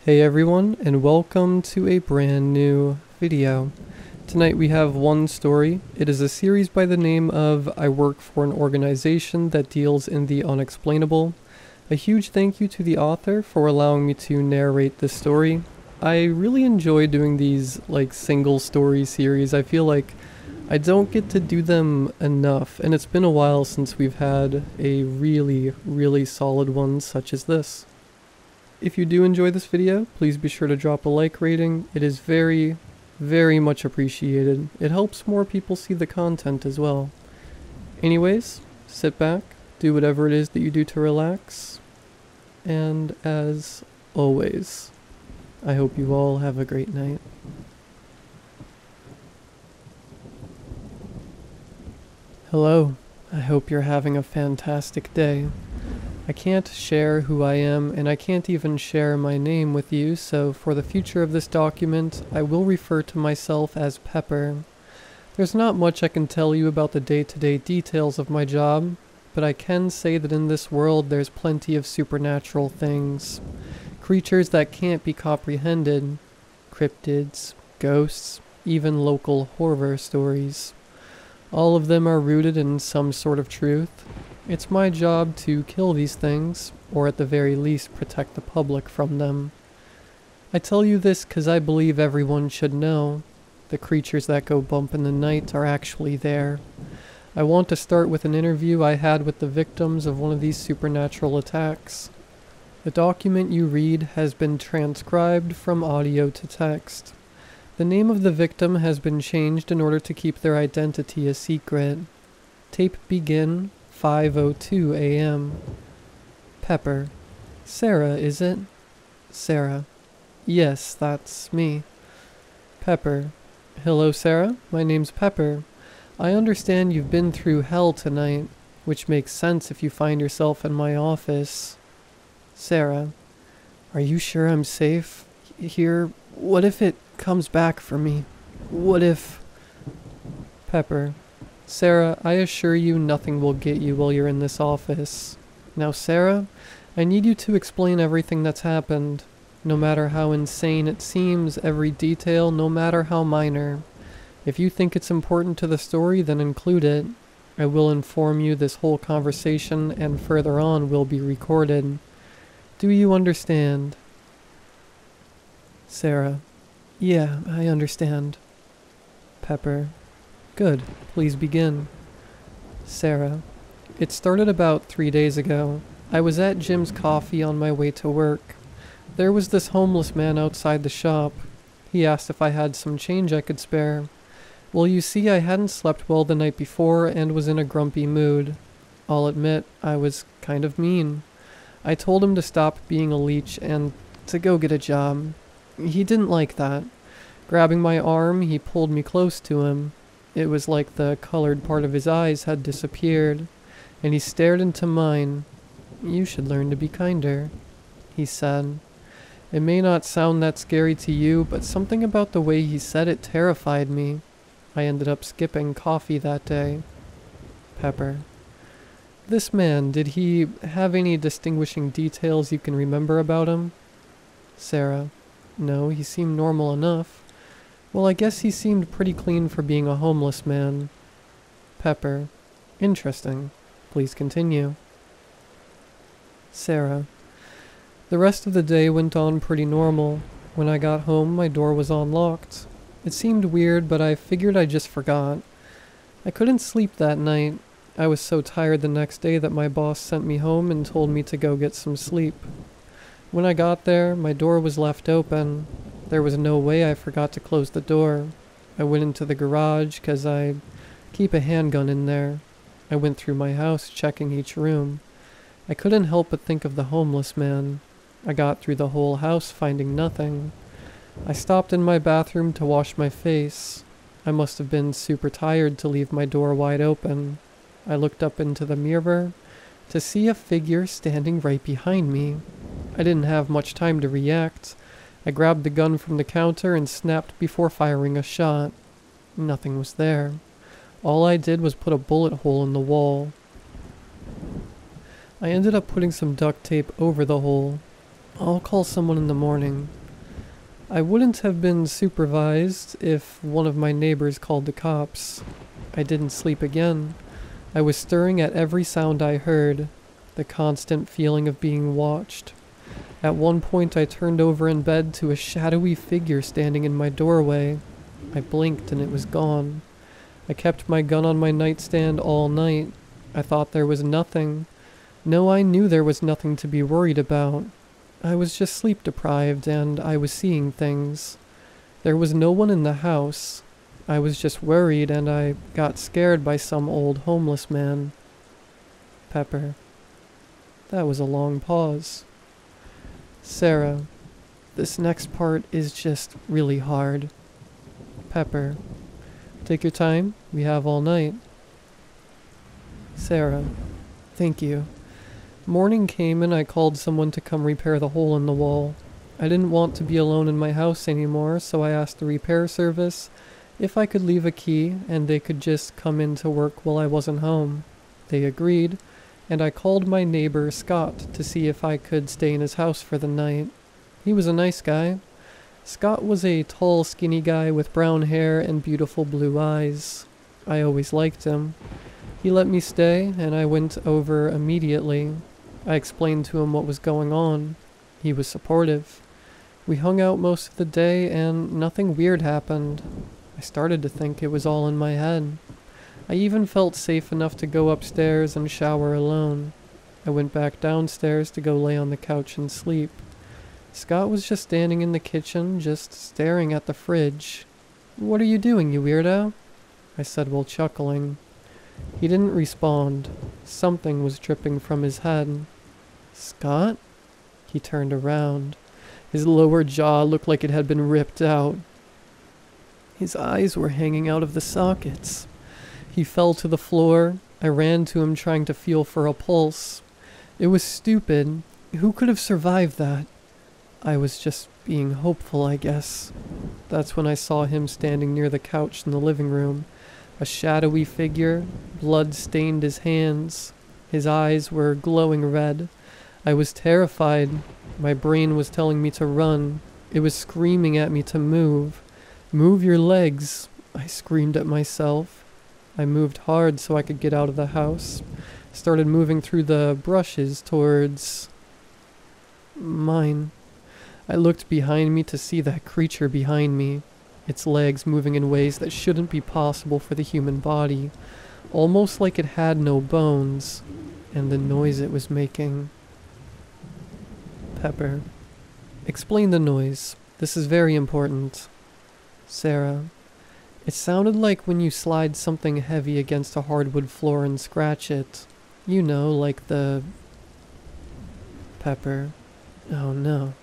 Hey everyone, and welcome to a brand new video. Tonight we have one story. It is a series by the name of I Work for an Organization that deals in the unexplainable. A huge thank you to the author for allowing me to narrate this story. I really enjoy doing these single story series. I feel like I don't get to do them enough, and it's been a while since we've had a really solid one such as this. If you do enjoy this video, please be sure to drop a like rating. It is very much appreciated. It helps more people see the content as well. Anyways, sit back, do whatever it is that you do to relax, and as always, I hope you all have a great night. Hello, I hope you're having a fantastic day. I can't share who I am, and I can't even share my name with you, so for the future of this document, I will refer to myself as Pepper. There's not much I can tell you about the day-to-day details of my job, but I can say that in this world there's plenty of supernatural things. Creatures that can't be comprehended, cryptids, ghosts, even local horror stories. All of them are rooted in some sort of truth. It's my job to kill these things, or at the very least protect the public from them. I tell you this because I believe everyone should know. The creatures that go bump in the night are actually there. I want to start with an interview I had with the victims of one of these supernatural attacks. The document you read has been transcribed from audio to text. The name of the victim has been changed in order to keep their identity a secret. Tape begin 5:02 a.m. Pepper. Sarah, is it? Sarah. Yes, that's me. Pepper. Hello, Sarah. My name's Pepper. I understand you've been through hell tonight, which makes sense if you find yourself in my office. Sarah. Are you sure I'm safe here? What if it comes back for me? What if... Pepper. Sarah, I assure you nothing will get you while you're in this office. Now, Sarah, I need you to explain everything that's happened. No matter how insane it seems, every detail, no matter how minor. If you think it's important to the story, then include it. I will inform you this whole conversation and further on will be recorded. Do you understand? Sarah. Yeah, I understand. Pepper. Good. Please begin. Sarah. It started about 3 days ago. I was at Jim's Coffee on my way to work. There was this homeless man outside the shop. He asked if I had some change I could spare. Well, you see, I hadn't slept well the night before and was in a grumpy mood. I'll admit, I was kind of mean. I told him to stop being a leech and to go get a job. He didn't like that. Grabbing my arm, he pulled me close to him. It was like the colored part of his eyes had disappeared, and he stared into mine. You should learn to be kinder, he said. It may not sound that scary to you, but something about the way he said it terrified me. I ended up skipping coffee that day. Pepper. This man, did he have any distinguishing details you can remember about him? Sarah. No, he seemed normal enough. Well, I guess he seemed pretty clean for being a homeless man. Pepper. Interesting. Please continue. Sarah. The rest of the day went on pretty normal. When I got home, my door was unlocked. It seemed weird, but I figured I just forgot. I couldn't sleep that night. I was so tired the next day that my boss sent me home and told me to go get some sleep. When I got there, my door was left open. There was no way I forgot to close the door. I went into the garage because I keep a handgun in there. I went through my house checking each room. I couldn't help but think of the homeless man. I got through the whole house finding nothing. I stopped in my bathroom to wash my face. I must have been super tired to leave my door wide open. I looked up into the mirror to see a figure standing right behind me. I didn't have much time to react. I grabbed the gun from the counter and snapped before firing a shot. Nothing was there. All I did was put a bullet hole in the wall. I ended up putting some duct tape over the hole. I'll call someone in the morning. I wouldn't have been supervised if one of my neighbors called the cops. I didn't sleep again. I was stirring at every sound I heard, the constant feeling of being watched. At one point I turned over in bed to a shadowy figure standing in my doorway. I blinked and it was gone. I kept my gun on my nightstand all night. I thought there was nothing. No, I knew there was nothing to be worried about. I was just sleep deprived and I was seeing things. There was no one in the house. I was just worried and I got scared by some old homeless man. Pepper. That was a long pause. Sarah. This next part is just really hard. Pepper. Take your time. We have all night. Sarah. Thank you. Morning came and I called someone to come repair the hole in the wall. I didn't want to be alone in my house anymore, so I asked the repair service if I could leave a key and they could just come in to work while I wasn't home. They agreed, and I called my neighbor Scott to see if I could stay in his house for the night. He was a nice guy. Scott was a tall, skinny guy with brown hair and beautiful blue eyes. I always liked him. He let me stay, and I went over immediately. I explained to him what was going on. He was supportive. We hung out most of the day, and nothing weird happened. I started to think it was all in my head. I even felt safe enough to go upstairs and shower alone. I went back downstairs to go lay on the couch and sleep. Scott was just standing in the kitchen, just staring at the fridge. "What are you doing, you weirdo?" I said while chuckling. He didn't respond. Something was dripping from his head. "Scott?" He turned around. His lower jaw looked like it had been ripped out. His eyes were hanging out of the sockets. He fell to the floor. I ran to him trying to feel for a pulse. It was stupid. Who could have survived that? I was just being hopeful, I guess. That's when I saw him standing near the couch in the living room. A shadowy figure. Blood stained his hands. His eyes were glowing red. I was terrified. My brain was telling me to run. It was screaming at me to move. "Move your legs," I screamed at myself. I moved hard so I could get out of the house. Started moving through the brushes towards mine. I looked behind me to see that creature behind me, its legs moving in ways that shouldn't be possible for the human body, almost like it had no bones, and the noise it was making. Pepper. Explain the noise. This is very important. Sarah. It sounded like when you slide something heavy against a hardwood floor and scratch it. You know, like the... Pepper. Oh no.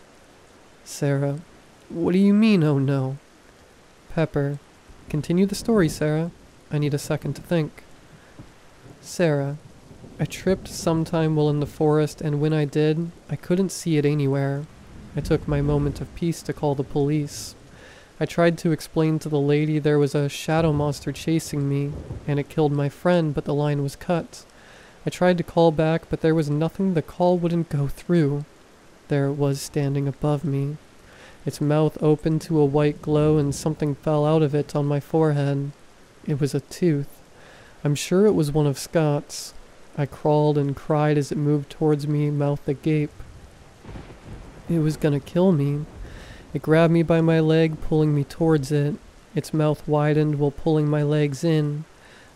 Sarah. What do you mean, oh no? Pepper. Continue the story, Sarah. I need a second to think. Sarah. I tripped sometime while in the forest, and when I did, I couldn't see it anywhere. I took my moment of peace to call the police. I tried to explain to the lady there was a shadow monster chasing me, and it killed my friend, but the line was cut. I tried to call back, but there was nothing. The call wouldn't go through. There it was standing above me. Its mouth opened to a white glow, and something fell out of it on my forehead. It was a tooth. I'm sure it was one of Scott's. I crawled and cried as it moved towards me, mouth agape. It was gonna kill me. It grabbed me by my leg, pulling me towards it. Its mouth widened while pulling my legs in.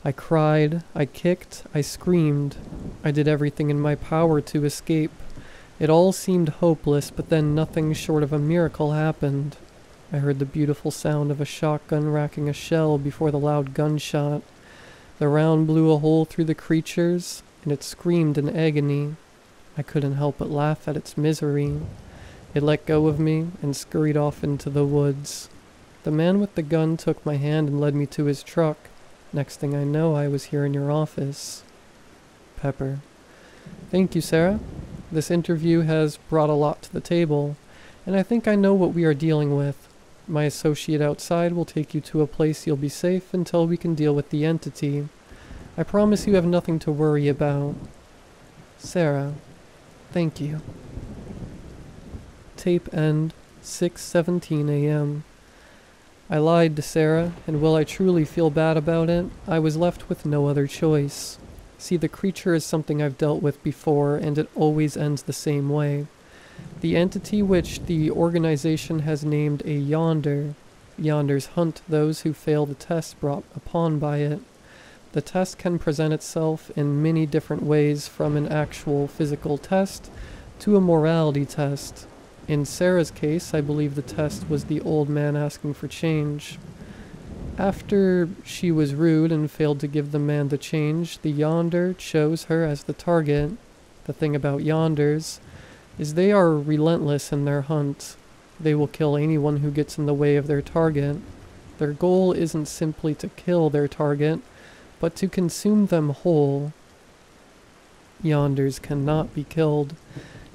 I cried, I kicked, I screamed. I did everything in my power to escape. It all seemed hopeless, but then nothing short of a miracle happened. I heard the beautiful sound of a shotgun racking a shell before the loud gunshot. The round blew a hole through the creatures, and it screamed in agony. I couldn't help but laugh at its misery. It let go of me and scurried off into the woods. The man with the gun took my hand and led me to his truck. Next thing I know, I was here in your office. Pepper. Thank you, Sarah. This interview has brought a lot to the table, and I think I know what we are dealing with. My associate outside will take you to a place you'll be safe until we can deal with the entity. I promise you have nothing to worry about. Sarah. Thank you. Tape end, 6:17 a.m. I lied to Sarah, and while I truly feel bad about it, I was left with no other choice. See, the creature is something I've dealt with before, and it always ends the same way. The entity which the organization has named a Yonder. Yonders hunt those who fail the test brought upon by it. The test can present itself in many different ways, from an actual physical test to a morality test. In Sarah's case, I believe the test was the old man asking for change. After she was rude and failed to give the man the change, the Yonder chose her as the target. The thing about Yonders is they are relentless in their hunt. They will kill anyone who gets in the way of their target. Their goal isn't simply to kill their target, but to consume them whole. Yonders cannot be killed,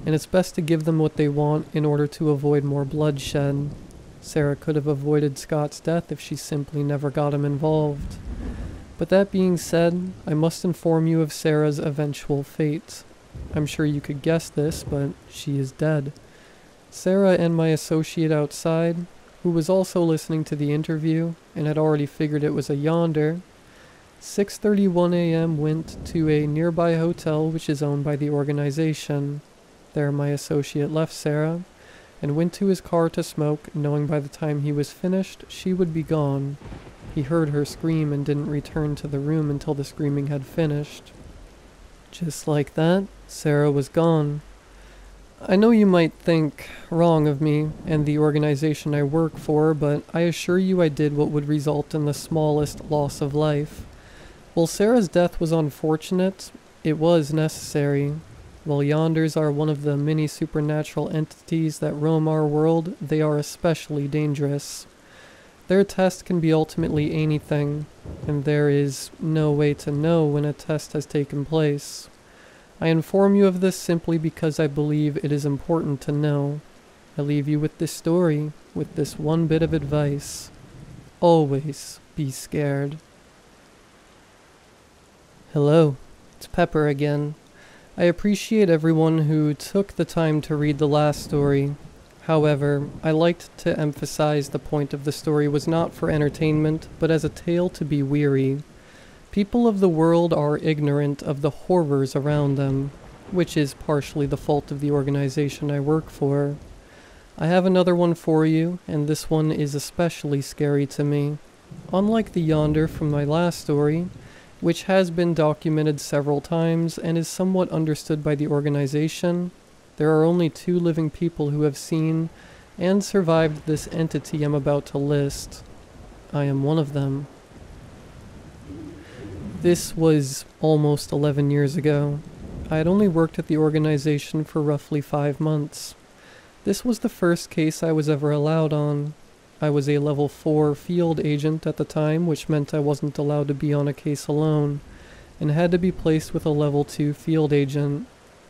and it's best to give them what they want in order to avoid more bloodshed. Sarah could have avoided Scott's death if she simply never got him involved. But that being said, I must inform you of Sarah's eventual fate. I'm sure you could guess this, but she is dead. Sarah and my associate outside, who was also listening to the interview and had already figured it was a Yonder, 6:31 a.m. went to a nearby hotel which is owned by the organization. There my associate left Sarah and went to his car to smoke, knowing by the time he was finished she would be gone. He heard her scream and didn't return to the room until the screaming had finished. Just like that, Sarah was gone. I know you might think wrong of me and the organization I work for, but I assure you I did what would result in the smallest loss of life. While Sarah's death was unfortunate, it was necessary. While Yonders are one of the many supernatural entities that roam our world, they are especially dangerous. Their test can be ultimately anything, and there is no way to know when a test has taken place. I inform you of this simply because I believe it is important to know. I leave you with this story, with this one bit of advice. Always be scared. Hello, it's Pepper again. I appreciate everyone who took the time to read the last story. However, I liked to emphasize the point of the story was not for entertainment, but as a tale to be weary. People of the world are ignorant of the horrors around them, which is partially the fault of the organization I work for. I have another one for you, and this one is especially scary to me. Unlike the Yonder from my last story, which has been documented several times and is somewhat understood by the organization, there are only 2 living people who have seen and survived this entity I'm about to list. I am one of them. This was almost 11 years ago. I had only worked at the organization for roughly 5 months. This was the first case I was ever allowed on. I was a level 4 field agent at the time, which meant I wasn't allowed to be on a case alone, and had to be placed with a level 2 field agent.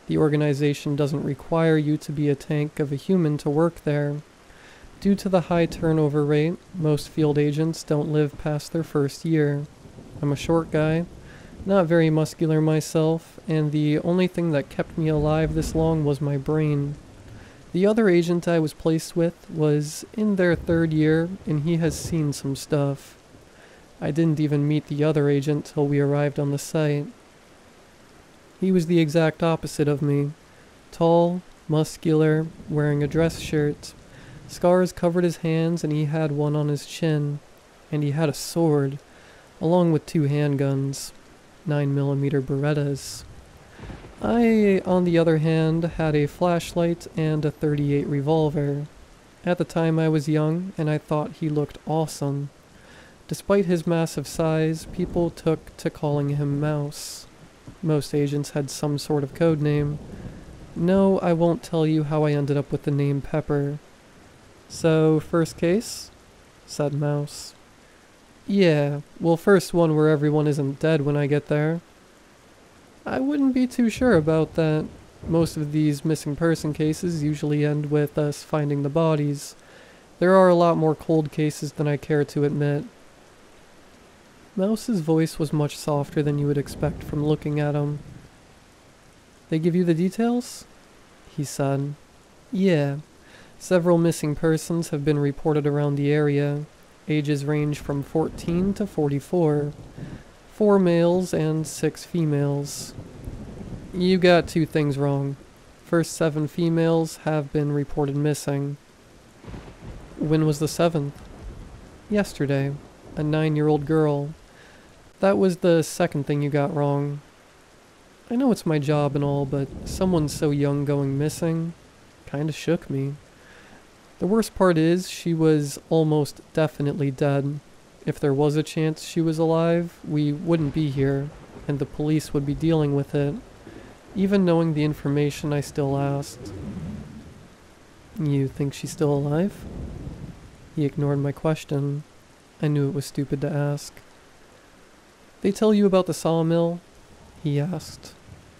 The organization doesn't require you to be a tank of a human to work there. Due to the high turnover rate, most field agents don't live past their first year. I'm a short guy, not very muscular myself, and the only thing that kept me alive this long was my brain. The other agent I was placed with was in their 3rd year, and he has seen some stuff. I didn't even meet the other agent till we arrived on the site. He was the exact opposite of me. Tall, muscular, wearing a dress shirt. Scars covered his hands, and he had one on his chin. And he had a sword, along with 2 handguns, 9mm Berettas. I, on the other hand, had a flashlight and a .38 revolver. At the time I was young, and I thought he looked awesome. Despite his massive size, people took to calling him Mouse. Most agents had some sort of code name. No, I won't tell you how I ended up with the name Pepper. So, first case? Said Mouse. Yeah, well, first one where everyone isn't dead when I get there. I wouldn't be too sure about that. Most of these missing person cases usually end with us finding the bodies. There are a lot more cold cases than I care to admit. Mouse's voice was much softer than you would expect from looking at him. They give you the details? He said. Yeah. Several missing persons have been reported around the area. Ages range from 14 to 44. 4 males and 6 females. You got 2 things wrong. First 7 females have been reported missing. When was the 7th? Yesterday. A 9-year-old girl. That was the second thing you got wrong. I know it's my job and all, but someone so young going missing kinda shook me. The worst part is, she was almost definitely dead. If there was a chance she was alive, we wouldn't be here, and the police would be dealing with it. Even knowing the information, I still asked. You think she's still alive? He ignored my question. I knew it was stupid to ask. They tell you about the sawmill? He asked.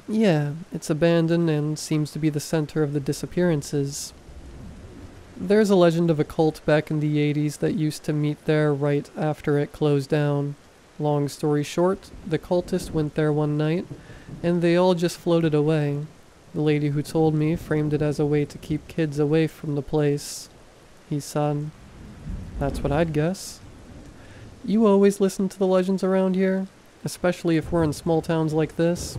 Yeah, it's abandoned and seems to be the center of the disappearances. There's a legend of a cult back in the 80s that used to meet there right after it closed down. Long story short, the cultists went there one night, and they all just floated away. The lady who told me framed it as a way to keep kids away from the place. He said, "That's what I'd guess." You always listen to the legends around here, especially if we're in small towns like this.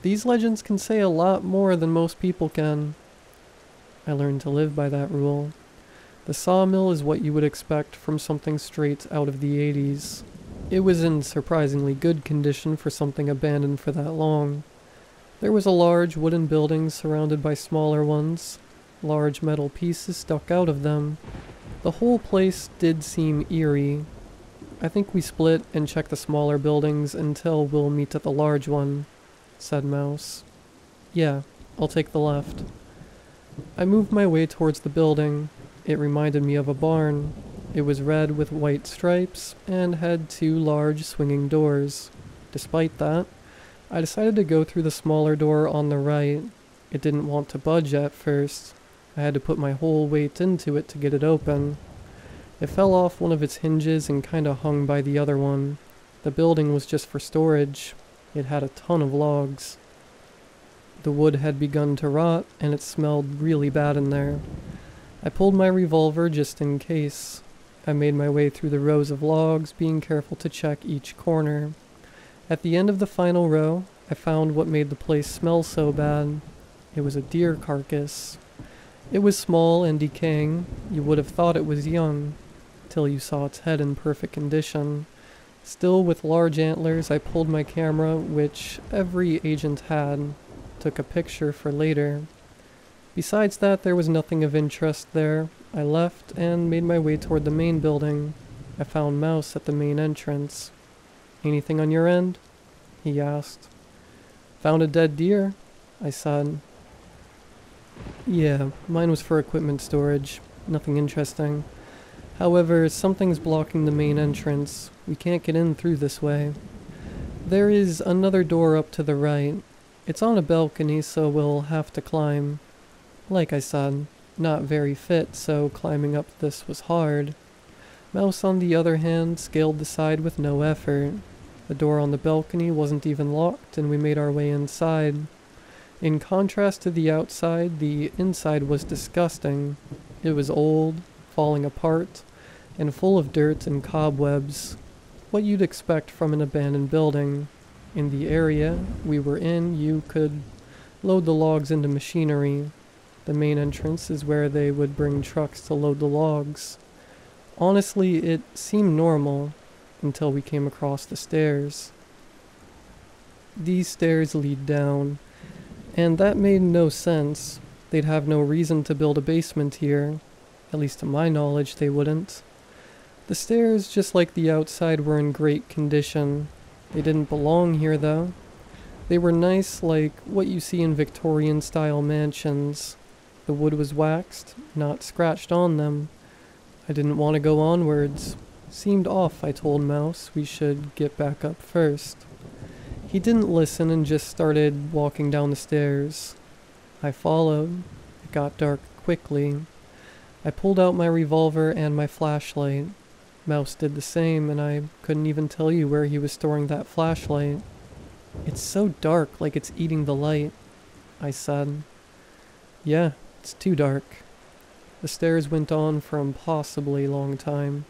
These legends can say a lot more than most people can. I learned to live by that rule. The sawmill is what you would expect from something straight out of the 80s. It was in surprisingly good condition for something abandoned for that long. There was a large wooden building surrounded by smaller ones. Large metal pieces stuck out of them. The whole place did seem eerie. I think we split and checked the smaller buildings until we'll meet at the large one, said Mouse. Yeah, I'll take the left. I moved my way towards the building. It reminded me of a barn. It was red with white stripes and had 2 large swinging doors. Despite that, I decided to go through the smaller door on the right. It didn't want to budge at first. I had to put my whole weight into it to get it open. It fell off one of its hinges and kinda hung by the other one. The building was just for storage. It had a ton of logs. The wood had begun to rot, and it smelled really bad in there. I pulled my revolver just in case. I made my way through the rows of logs, being careful to check each corner. At the end of the final row, I found what made the place smell so bad. It was a deer carcass. It was small and decaying. You would have thought it was young, till you saw its head in perfect condition. Still with large antlers, I pulled my camera, which every agent had, took a picture for later. Besides that, there was nothing of interest there. I left and made my way toward the main building. I found Mouse at the main entrance. Anything on your end? He asked. Found a dead deer, I said. Yeah, mine was for equipment storage. Nothing interesting. However, something's blocking the main entrance. We can't get in through this way. There is another door up to the right. It's on a balcony, so we'll have to climb. Like I said, not very fit, so climbing up this was hard. Mouse, on the other hand, scaled the side with no effort. The door on the balcony wasn't even locked, and we made our way inside. In contrast to the outside, the inside was disgusting. It was old, falling apart, and full of dirt and cobwebs. What you'd expect from an abandoned building. In the area we were in, you could load the logs into machinery. The main entrance is where they would bring trucks to load the logs. Honestly, it seemed normal until we came across the stairs. These stairs lead down, and that made no sense. They'd have no reason to build a basement here. At least to my knowledge, they wouldn't. The stairs, just like the outside, were in great condition. They didn't belong here, though. They were nice, like what you see in Victorian-style mansions. The wood was waxed, not scratched on them. I didn't want to go onwards. Seemed off, I told Mouse. We should get back up first. He didn't listen and just started walking down the stairs. I followed. It got dark quickly. I pulled out my revolver and my flashlight. Mouse did the same, and I couldn't even tell you where he was storing that flashlight. It's so dark, like it's eating the light, I said. Yeah, it's too dark. The stairs went on for an impossibly long time.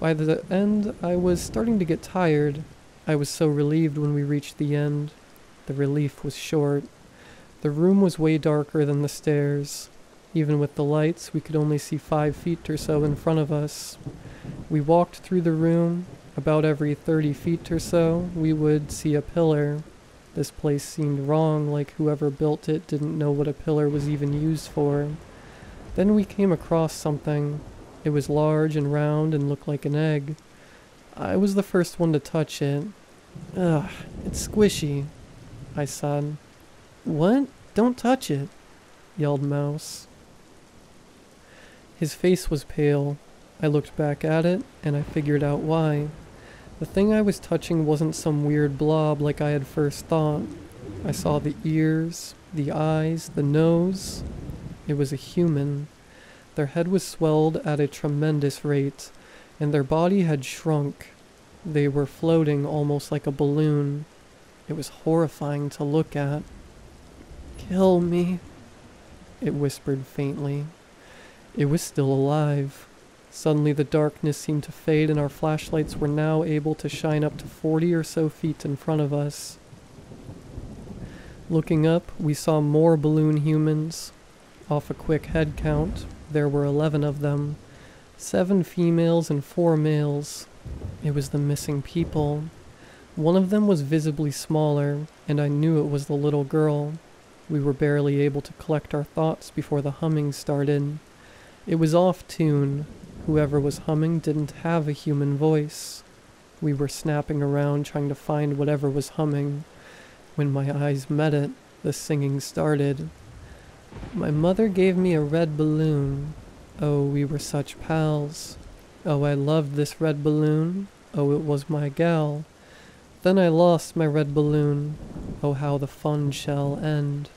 By the end, I was starting to get tired. I was so relieved when we reached the end. The relief was short. The room was way darker than the stairs. Even with the lights, we could only see 5 feet or so in front of us. We walked through the room. About every 30 feet or so, we would see a pillar. This place seemed wrong, like whoever built it didn't know what a pillar was even used for. Then we came across something. It was large and round and looked like an egg. I was the first one to touch it. Ugh, it's squishy, I said. What? Don't touch it, yelled Mouse. His face was pale. I looked back at it, and I figured out why. The thing I was touching wasn't some weird blob like I had first thought. I saw the ears, the eyes, the nose. It was a human. Their head was swelled at a tremendous rate, and their body had shrunk. They were floating almost like a balloon. It was horrifying to look at. "Kill me," it whispered faintly. It was still alive. Suddenly the darkness seemed to fade, and our flashlights were now able to shine up to 40 or so feet in front of us. Looking up, we saw more balloon humans. Off a quick head count, there were 11 of them. 7 females and 4 males. It was the missing people. One of them was visibly smaller, and I knew it was the little girl. We were barely able to collect our thoughts before the humming started. It was off tune. Whoever was humming didn't have a human voice. We were snapping around trying to find whatever was humming. When my eyes met it, the singing started. My mother gave me a red balloon. Oh, we were such pals. Oh, I loved this red balloon. Oh, it was my gal. Then I lost my red balloon. Oh, how the fun shall end.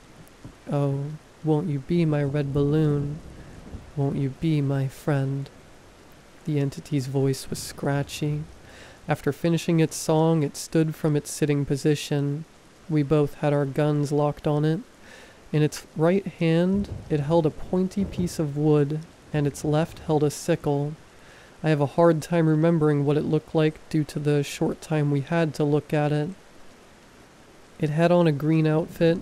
Oh, won't you be my red balloon? Won't you be my friend? The entity's voice was scratchy. After finishing its song, it stood from its sitting position. We both had our guns locked on it. In its right hand, it held a pointy piece of wood, and its left held a sickle. I have a hard time remembering what it looked like due to the short time we had to look at it. It had on a green outfit,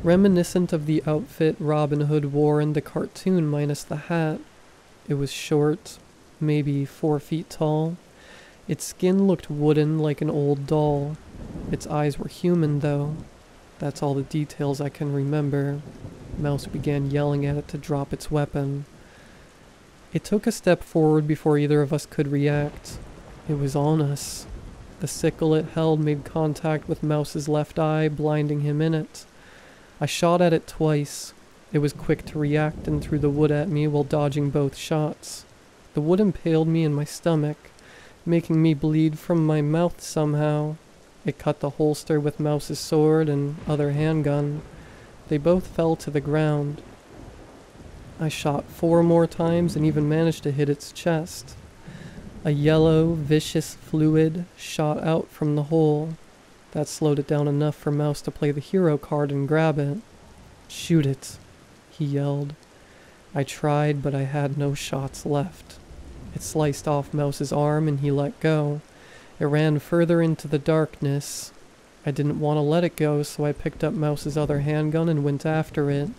reminiscent of the outfit Robin Hood wore in the cartoon minus the hat. It was short, maybe 4 feet tall. Its skin looked wooden like an old doll. Its eyes were human, though. That's all the details I can remember. Mouse began yelling at it to drop its weapon. It took a step forward before either of us could react. It was on us. The sickle it held made contact with Mouse's left eye, blinding him in it. I shot at it twice. It was quick to react and threw the wood at me while dodging both shots. The wood impaled me in my stomach, making me bleed from my mouth somehow. It cut the holster with Mouse's sword and other handgun. They both fell to the ground. I shot 4 more times and even managed to hit its chest. A yellow, vicious fluid shot out from the hole. That slowed it down enough for Mouse to play the hero card and grab it. "Shoot it," he yelled. I tried, but I had no shots left. It sliced off Mouse's arm and he let go. It ran further into the darkness. I didn't want to let it go, so I picked up Mouse's other handgun and went after it.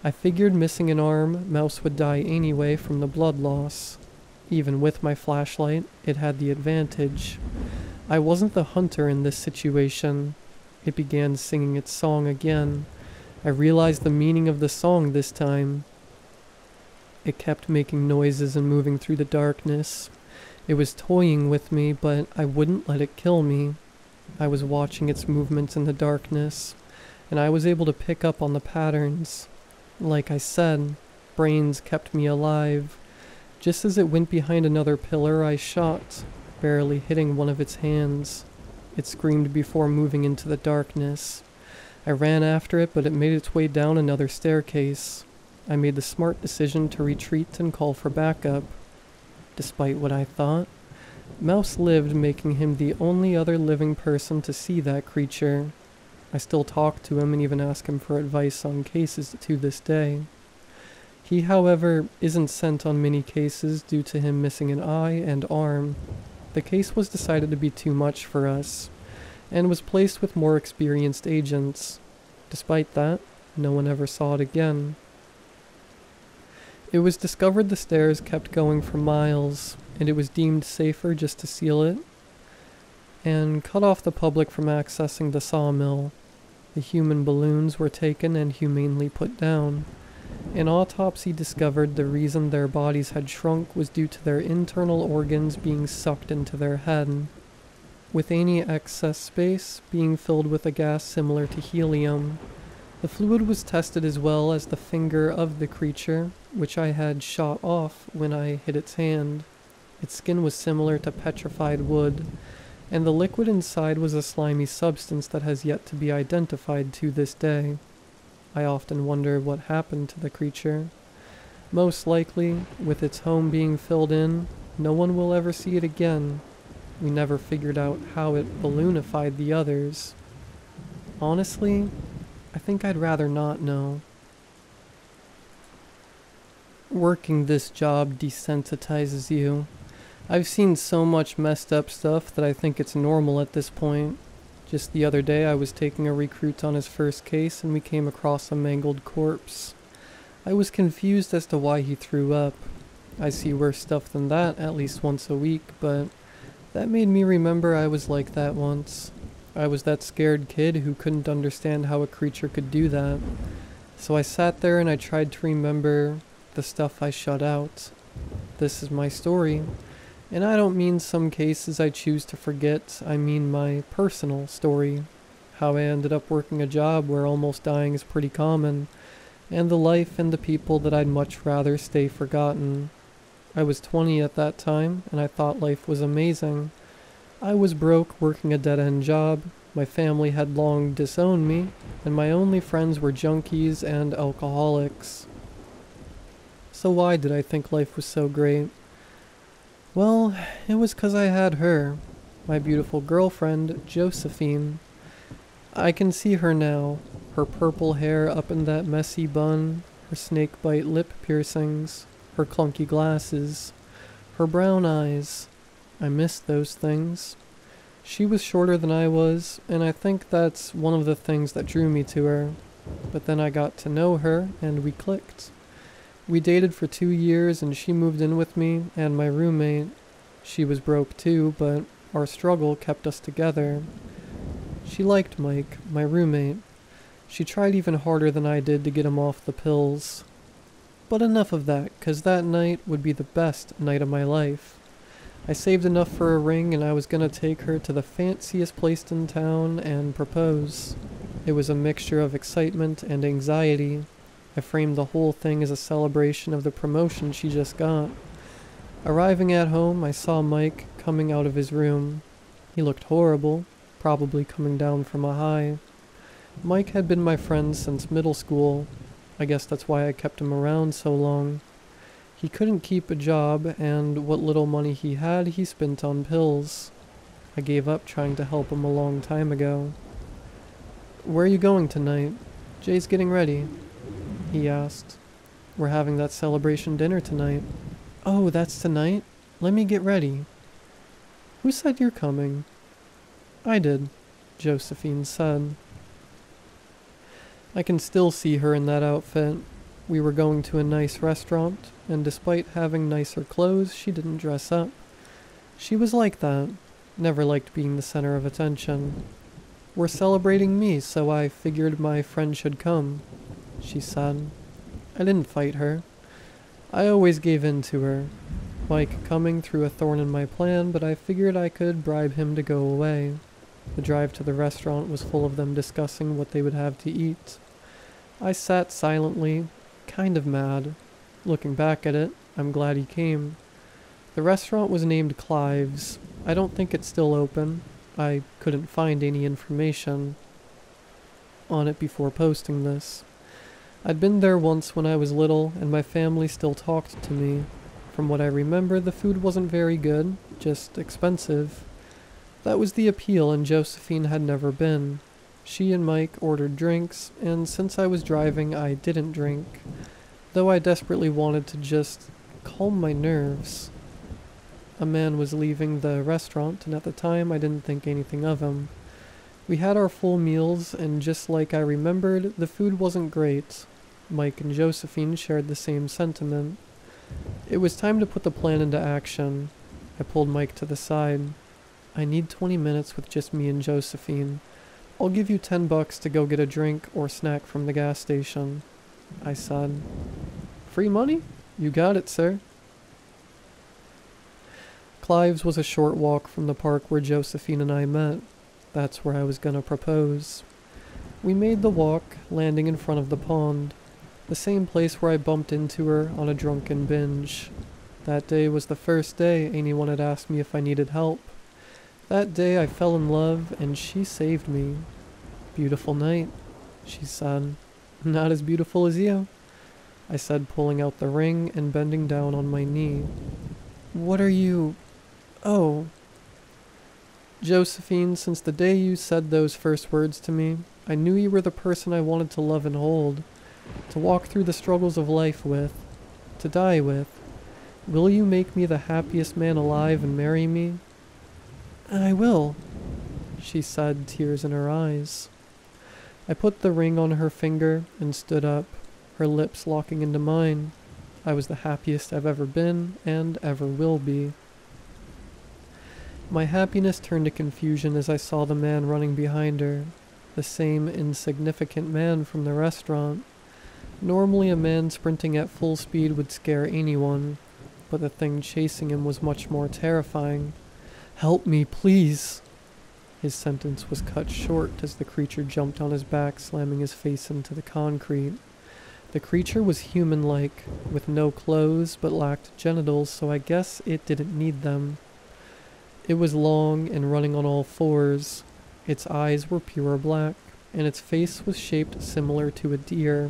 I figured missing an arm, Mouse would die anyway from the blood loss. Even with my flashlight, it had the advantage. I wasn't the hunter in this situation. It began singing its song again. I realized the meaning of the song this time. It kept making noises and moving through the darkness. It was toying with me, but I wouldn't let it kill me. I was watching its movements in the darkness, and I was able to pick up on the patterns. Like I said, brains kept me alive. Just as it went behind another pillar, I shot, barely hitting one of its hands. It screamed before moving into the darkness. I ran after it, but it made its way down another staircase. I made the smart decision to retreat and call for backup. Despite what I thought, Mouse lived, making him the only other living person to see that creature. I still talk to him and even ask him for advice on cases to this day. He, however, isn't sent on many cases due to him missing an eye and arm. The case was decided to be too much for us, and was placed with more experienced agents. Despite that, no one ever saw it again. It was discovered the stairs kept going for miles, and it was deemed safer just to seal it, and cut off the public from accessing the sawmill. The human balloons were taken and humanely put down. An autopsy discovered the reason their bodies had shrunk was due to their internal organs being sucked into their head, with any excess space being filled with a gas similar to helium. The fluid was tested as well as the finger of the creature, which I had shot off when I hit its hand. Its skin was similar to petrified wood, and the liquid inside was a slimy substance that has yet to be identified to this day. I often wonder what happened to the creature. Most likely, with its home being filled in, no one will ever see it again. We never figured out how it balloonified the others. Honestly, I think I'd rather not know. Working this job desensitizes you. I've seen so much messed up stuff that I think it's normal at this point. Just the other day I was taking a recruit on his first case and we came across a mangled corpse. I was confused as to why he threw up. I see worse stuff than that at least once a week, but that made me remember I was like that once. I was that scared kid who couldn't understand how a creature could do that. So I sat there and I tried to remember the stuff I shut out. This is my story. And I don't mean some cases I choose to forget, I mean my personal story. How I ended up working a job where almost dying is pretty common, and the life and the people that I'd much rather stay forgotten. I was 20 at that time, and I thought life was amazing. I was broke working a dead-end job, my family had long disowned me, and my only friends were junkies and alcoholics. So why did I think life was so great? Well, it was 'cause I had her, my beautiful girlfriend, Josephine. I can see her now, her purple hair up in that messy bun, her snakebite lip piercings, her clunky glasses, her brown eyes. I missed those things. She was shorter than I was, and I think that's one of the things that drew me to her. But then I got to know her, and we clicked. We dated for 2 years and she moved in with me and my roommate. She was broke too, but our struggle kept us together. She liked Mike, my roommate. She tried even harder than I did to get him off the pills. But enough of that, 'cause that night would be the best night of my life. I saved enough for a ring and I was gonna take her to the fanciest place in town and propose. It was a mixture of excitement and anxiety. I framed the whole thing as a celebration of the promotion she just got. Arriving at home, I saw Mike coming out of his room. He looked horrible, probably coming down from a high. Mike had been my friend since middle school. I guess that's why I kept him around so long. He couldn't keep a job, and what little money he had, he spent on pills. I gave up trying to help him a long time ago. "Where are you going tonight? Jay's getting ready," he asked. "We're having that celebration dinner tonight." "Oh, that's tonight? Let me get ready." "Who said you're coming?" "I did," Josephine said. I can still see her in that outfit. We were going to a nice restaurant, and despite having nicer clothes, she didn't dress up. She was like that, never liked being the center of attention. "We're celebrating me, so I figured my friend should come," she said. I didn't fight her. I always gave in to her. Mike coming threw a thorn in my plan, but I figured I could bribe him to go away. The drive to the restaurant was full of them discussing what they would have to eat. I sat silently, kind of mad. Looking back at it, I'm glad he came. The restaurant was named Clive's. I don't think it's still open. I couldn't find any information on it before posting this. I'd been there once when I was little, and my family still talked to me. From what I remember, the food wasn't very good, just expensive. That was the appeal, and Josephine had never been. She and Mike ordered drinks, and since I was driving, I didn't drink. though I desperately wanted to just calm my nerves. A man was leaving the restaurant, and at the time I didn't think anything of him. We had our full meals, and just like I remembered, the food wasn't great. Mike and Josephine shared the same sentiment. It was time to put the plan into action. I pulled Mike to the side. I need 20 minutes with just me and Josephine. I'll give you $10 to go get a drink or snack from the gas station, I said. Free money? You got it, sir. Clive's was a short walk from the park where Josephine and I met. That's where I was gonna propose. We made the walk, landing in front of the pond, the same place where I bumped into her on a drunken binge. That day was the first day anyone had asked me if I needed help. That day I fell in love, and she saved me. Beautiful night, she said. Not as beautiful as you, I said, pulling out the ring and bending down on my knee. What are you... Oh. Josephine, since the day you said those first words to me, I knew you were the person I wanted to love and hold, to walk through the struggles of life with, to die with. Will you make me the happiest man alive and marry me? I will, she said, tears in her eyes. I put the ring on her finger and stood up, her lips locking into mine. I was the happiest I've ever been and ever will be. My happiness turned to confusion as I saw the man running behind her, the same insignificant man from the restaurant. Normally a man sprinting at full speed would scare anyone, but the thing chasing him was much more terrifying. Help me, please! His sentence was cut short as the creature jumped on his back, slamming his face into the concrete. The creature was human-like, with no clothes but lacked genitals, so I guess it didn't need them. It was long and running on all fours. Its eyes were pure black, and its face was shaped similar to a deer.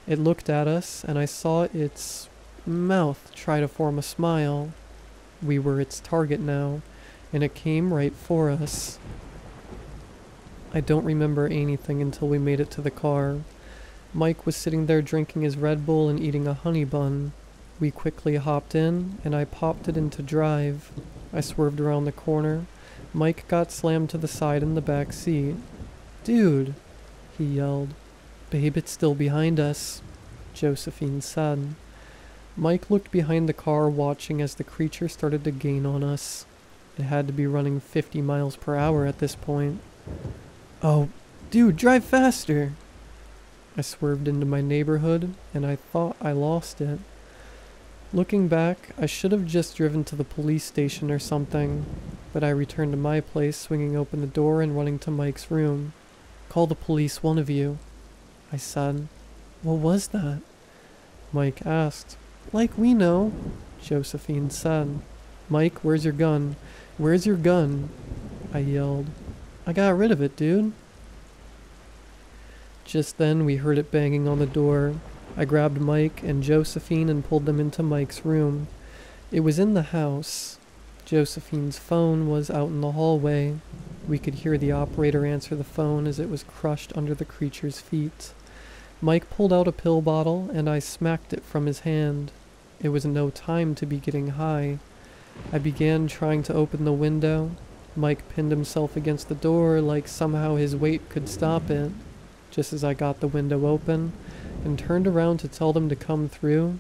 It looked at us, and I saw its mouth try to form a smile. We were its target now, and it came right for us. I don't remember anything until we made it to the car. Mike was sitting there drinking his Red Bull and eating a honey bun. We quickly hopped in, and I popped it into drive. I swerved around the corner. Mike got slammed to the side in the back seat. Dude, he yelled. Babe, it's still behind us, Josephine said. Mike looked behind the car, watching as the creature started to gain on us. It had to be running 50 miles per hour at this point. Oh, dude, drive faster! I swerved into my neighborhood, and I thought I lost it. Looking back, I should have just driven to the police station or something, but I returned to my place, swinging open the door and running to Mike's room. Call the police, one of you, I said. What was that? Mike asked. Like we know, Josephine said. Mike, where's your gun? Where's your gun? I yelled. I got rid of it, dude. Just then we heard it banging on the door. I grabbed Mike and Josephine and pulled them into Mike's room. It was in the house. Josephine's phone was out in the hallway. We could hear the operator answer the phone as it was crushed under the creature's feet. Mike pulled out a pill bottle, and I smacked it from his hand. It was no time to be getting high. I began trying to open the window. Mike pinned himself against the door like somehow his weight could stop it. Just as I got the window open and turned around to tell them to come through,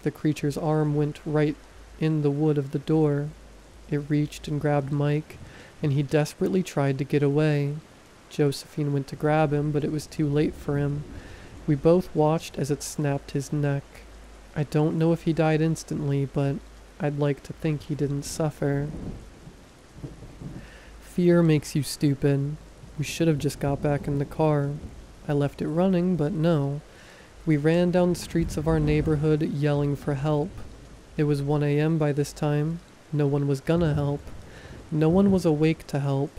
the creature's arm went right in the wood of the door. It reached and grabbed Mike, and he desperately tried to get away. Josephine went to grab him, but it was too late for him. We both watched as it snapped his neck. I don't know if he died instantly, but I'd like to think he didn't suffer. Fear makes you stupid. We should have just got back in the car. I left it running, but no. We ran down the streets of our neighborhood yelling for help. It was 1 a.m. by this time. No one was gonna help. No one was awake to help.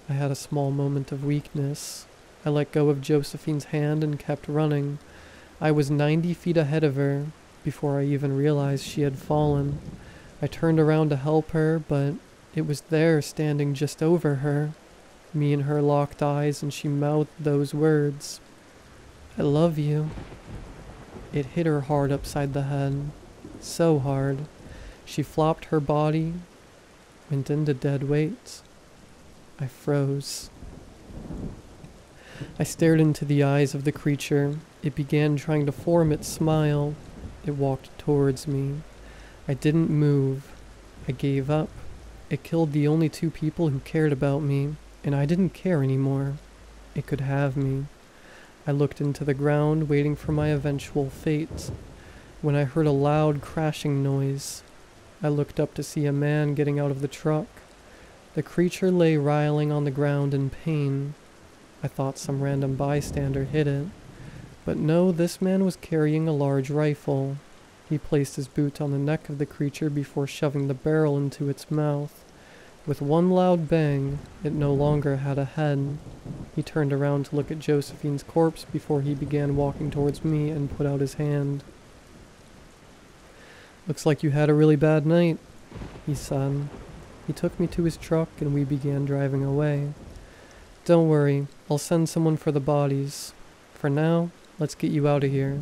I had a small moment of weakness. I let go of Josephine's hand and kept running. I was 90 feet ahead of her before I even realized she had fallen. I turned around to help her, but it was there standing just over her. Me and her locked eyes, and she mouthed those words. I love you. It hit her hard upside the head. So hard. She flopped her body, went into dead weight. I froze. I stared into the eyes of the creature. It began trying to form its smile. It walked towards me. I didn't move. I gave up. It killed the only two people who cared about me, and I didn't care anymore. It could have me. I looked into the ground, waiting for my eventual fate, when I heard a loud crashing noise. I looked up to see a man getting out of the truck. The creature lay writhing on the ground in pain. I thought some random bystander hit it. But no, this man was carrying a large rifle. He placed his boot on the neck of the creature before shoving the barrel into its mouth. With one loud bang, it no longer had a head. He turned around to look at Josephine's corpse before he began walking towards me and put out his hand. "Looks like you had a really bad night," he said. He took me to his truck and we began driving away. "Don't worry, I'll send someone for the bodies. For now, let's get you out of here."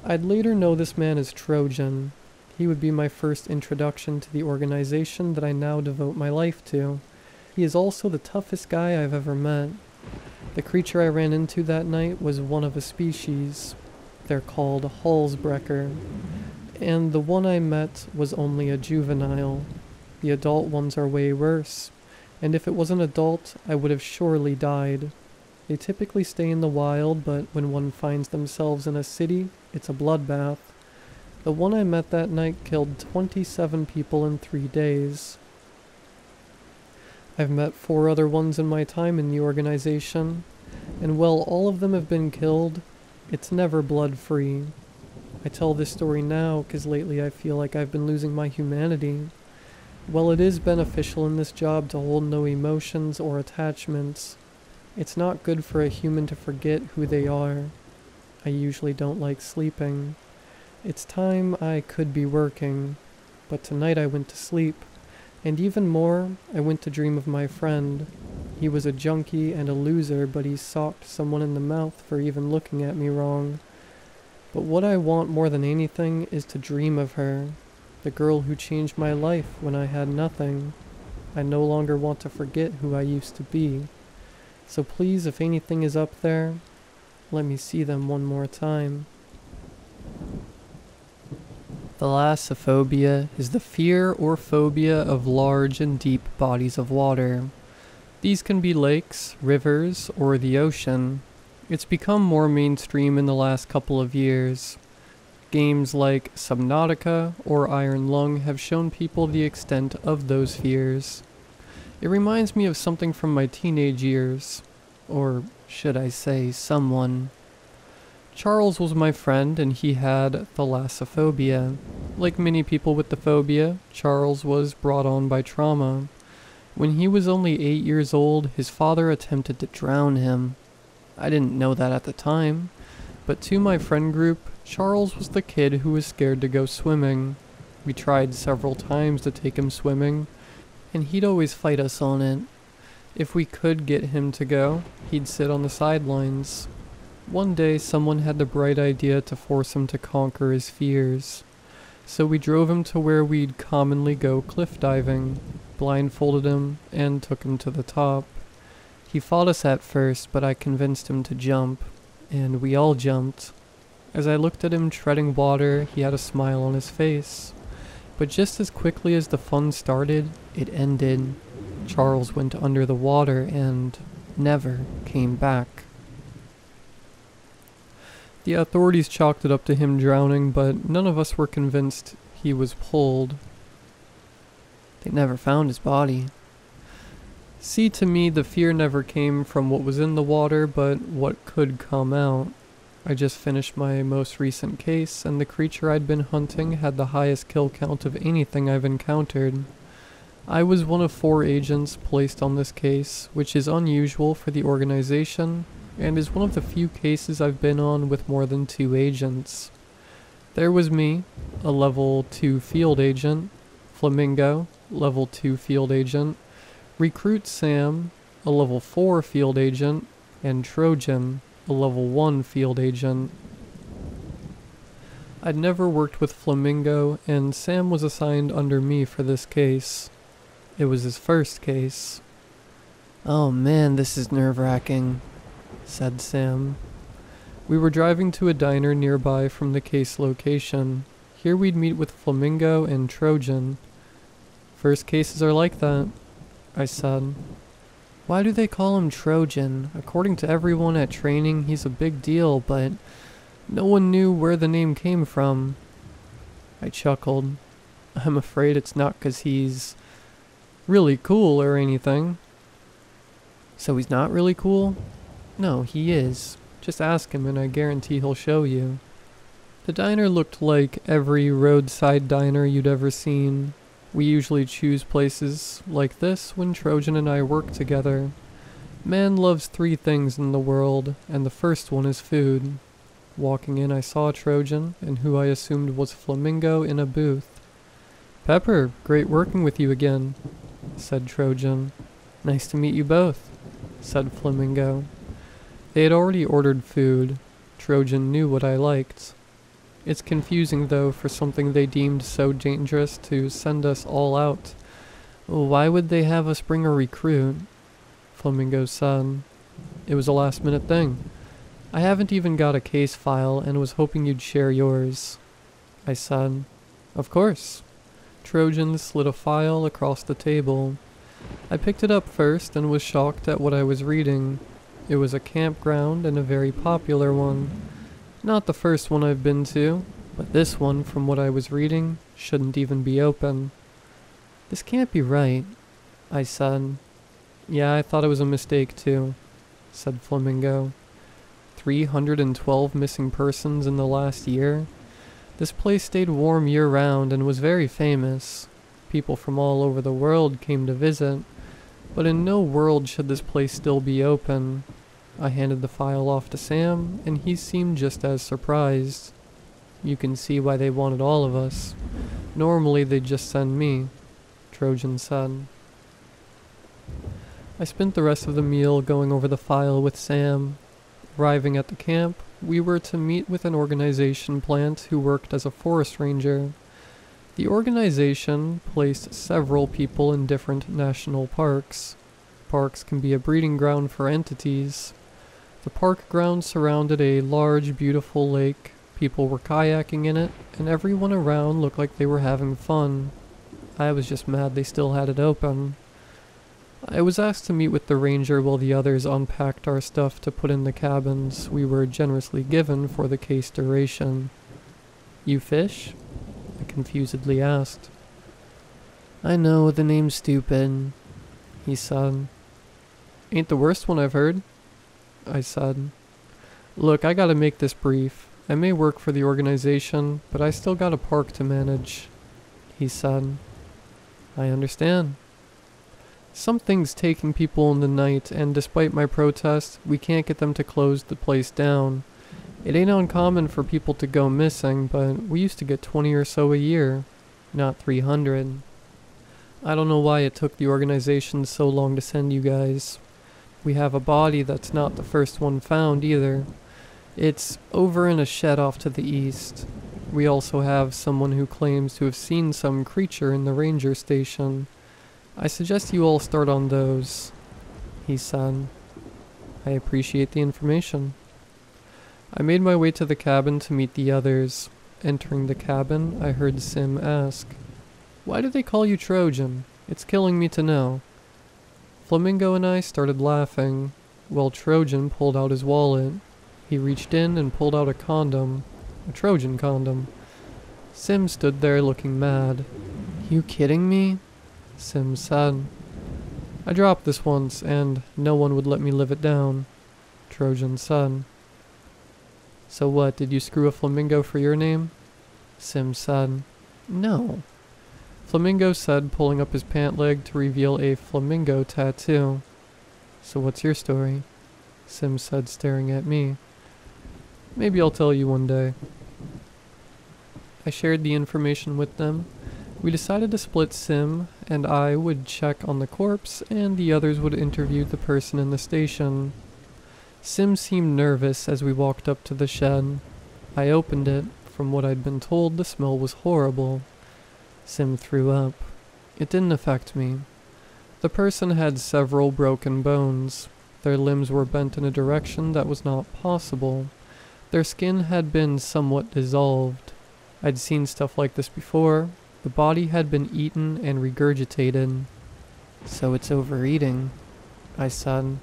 I'd later know this man as Trojan. He would be my first introduction to the organization that I now devote my life to. He is also the toughest guy I've ever met. The creature I ran into that night was one of a species. They're called Halsbrecker. And the one I met was only a juvenile. The adult ones are way worse. And if it was an adult, I would have surely died. They typically stay in the wild, but when one finds themselves in a city, it's a bloodbath. The one I met that night killed 27 people in 3 days. I've met 4 other ones in my time in the organization, and while all of them have been killed, it's never blood-free. I tell this story now because lately I feel like I've been losing my humanity. While it is beneficial in this job to hold no emotions or attachments, it's not good for a human to forget who they are. I usually don't like sleeping. It's time I could be working, but tonight I went to sleep, and even more, I went to dream of my friend. He was a junkie and a loser, but he socked someone in the mouth for even looking at me wrong. But what I want more than anything is to dream of her, the girl who changed my life when I had nothing. I no longer want to forget who I used to be. So please, if anything is up there, let me see them one more time. Thalassophobia is the fear or phobia of large and deep bodies of water. These can be lakes, rivers, or the ocean. It's become more mainstream in the last couple of years. Games like Subnautica or Iron Lung have shown people the extent of those fears. It reminds me of something from my teenage years. Or should I say, someone. Charles was my friend and he had thalassophobia. Like many people with the phobia, Charles was brought on by trauma. When he was only 8 years old, his father attempted to drown him. I didn't know that at the time, but to my friend group, Charles was the kid who was scared to go swimming. We tried several times to take him swimming, and he'd always fight us on it. If we could get him to go, he'd sit on the sidelines. One day, someone had the bright idea to force him to conquer his fears. So we drove him to where we'd commonly go cliff diving, blindfolded him, and took him to the top. He fought us at first, but I convinced him to jump, and we all jumped. As I looked at him treading water, he had a smile on his face. But just as quickly as the fun started, it ended. Charles went under the water and never came back. The authorities chalked it up to him drowning, but none of us were convinced he was pulled. They never found his body. See, to me, the fear never came from what was in the water, but what could come out. I just finished my most recent case, and the creature I'd been hunting had the highest kill count of anything I've encountered. I was one of 4 agents placed on this case, which is unusual for the organization, and is one of the few cases I've been on with more than 2 agents. There was me, a level 2 field agent, Flamingo, level 2 field agent, Recruit Sam, a level 4 field agent, and Trojan, a level 1 field agent. I'd never worked with Flamingo, and Sam was assigned under me for this case. It was his first case. "Oh man, this is nerve-wracking," said Sam. We were driving to a diner nearby from the case location. Here we'd meet with Flamingo and Trojan. "First cases are like that," I said. "Why do they call him Trojan? According to everyone at training, he's a big deal, but no one knew where the name came from." I chuckled. "I'm afraid it's not 'cause he's really cool or anything." "So he's not really cool?" "No, he is. Just ask him and I guarantee he'll show you." The diner looked like every roadside diner you'd ever seen. We usually choose places like this when Trojan and I work together. Man loves 3 things in the world, and the first one is food. Walking in, I saw Trojan, and who I assumed was Flamingo, in a booth. "Pepper, great working with you again," said Trojan. "Nice to meet you both," said Flamingo. They had already ordered food. Trojan knew what I liked. It's confusing, though, for something they deemed so dangerous to send us all out. "Why would they have us bring a recruit?" Flamingo said. "It was a last-minute thing. I haven't even got a case file and was hoping you'd share yours," I said. "Of course." Trojan slid a file across the table. I picked it up first and was shocked at what I was reading. It was a campground, and a very popular one. Not the first one I've been to, but this one, from what I was reading, shouldn't even be open. "This can't be right," I said. "Yeah, I thought it was a mistake too," said Flamingo. 312 missing persons in the last year? This place stayed warm year-round and was very famous. People from all over the world came to visit, but in no world should this place still be open. I handed the file off to Sam, and he seemed just as surprised. "You can see why they wanted all of us. Normally they'd just send me," Trojan said. I spent the rest of the meal going over the file with Sam. Arriving at the camp, we were to meet with an organization plant who worked as a forest ranger. The organization placed several people in different national parks. Parks can be a breeding ground for entities. The park grounds surrounded a large, beautiful lake. People were kayaking in it, and everyone around looked like they were having fun. I was just mad they still had it open. I was asked to meet with the ranger while the others unpacked our stuff to put in the cabins we were generously given for the case duration. "You fish?" I confusedly asked. "I know, the name's stupid," he said. "Ain't the worst one I've heard," I said. "Look, I gotta make this brief. I may work for the organization, but I still got a park to manage," he said. "I understand. Something's taking people in the night, and despite my protest, we can't get them to close the place down. It ain't uncommon for people to go missing, but we used to get 20 or so a year, not 300. I don't know why it took the organization so long to send you guys. We have a body that's not the first one found either. It's over in a shed off to the east. We also have someone who claims to have seen some creature in the ranger station. I suggest you all start on those," he said. "I appreciate the information." I made my way to the cabin to meet the others. Entering the cabin, I heard Sim ask, "Why do they call you Trojan? It's killing me to know." Flamingo and I started laughing, while Trojan pulled out his wallet. He reached in and pulled out a condom, a Trojan condom. Sim stood there looking mad. "You kidding me?" Sim said. "I dropped this once, and no one would let me live it down," Trojan said. "So what, did you screw a flamingo for your name?" Sim said. "No." Flamingo said, pulling up his pant leg to reveal a flamingo tattoo. "So what's your story?" Sim said, staring at me. "Maybe I'll tell you one day." I shared the information with them. We decided to split. Sim and I would check on the corpse, and the others would interview the person in the station. Sim seemed nervous as we walked up to the shed. I opened it, from what I'd been told, the smell was horrible. Sim threw up. It didn't affect me. The person had several broken bones. Their limbs were bent in a direction that was not possible. Their skin had been somewhat dissolved. I'd seen stuff like this before. The body had been eaten and regurgitated. So it's overeating, I said.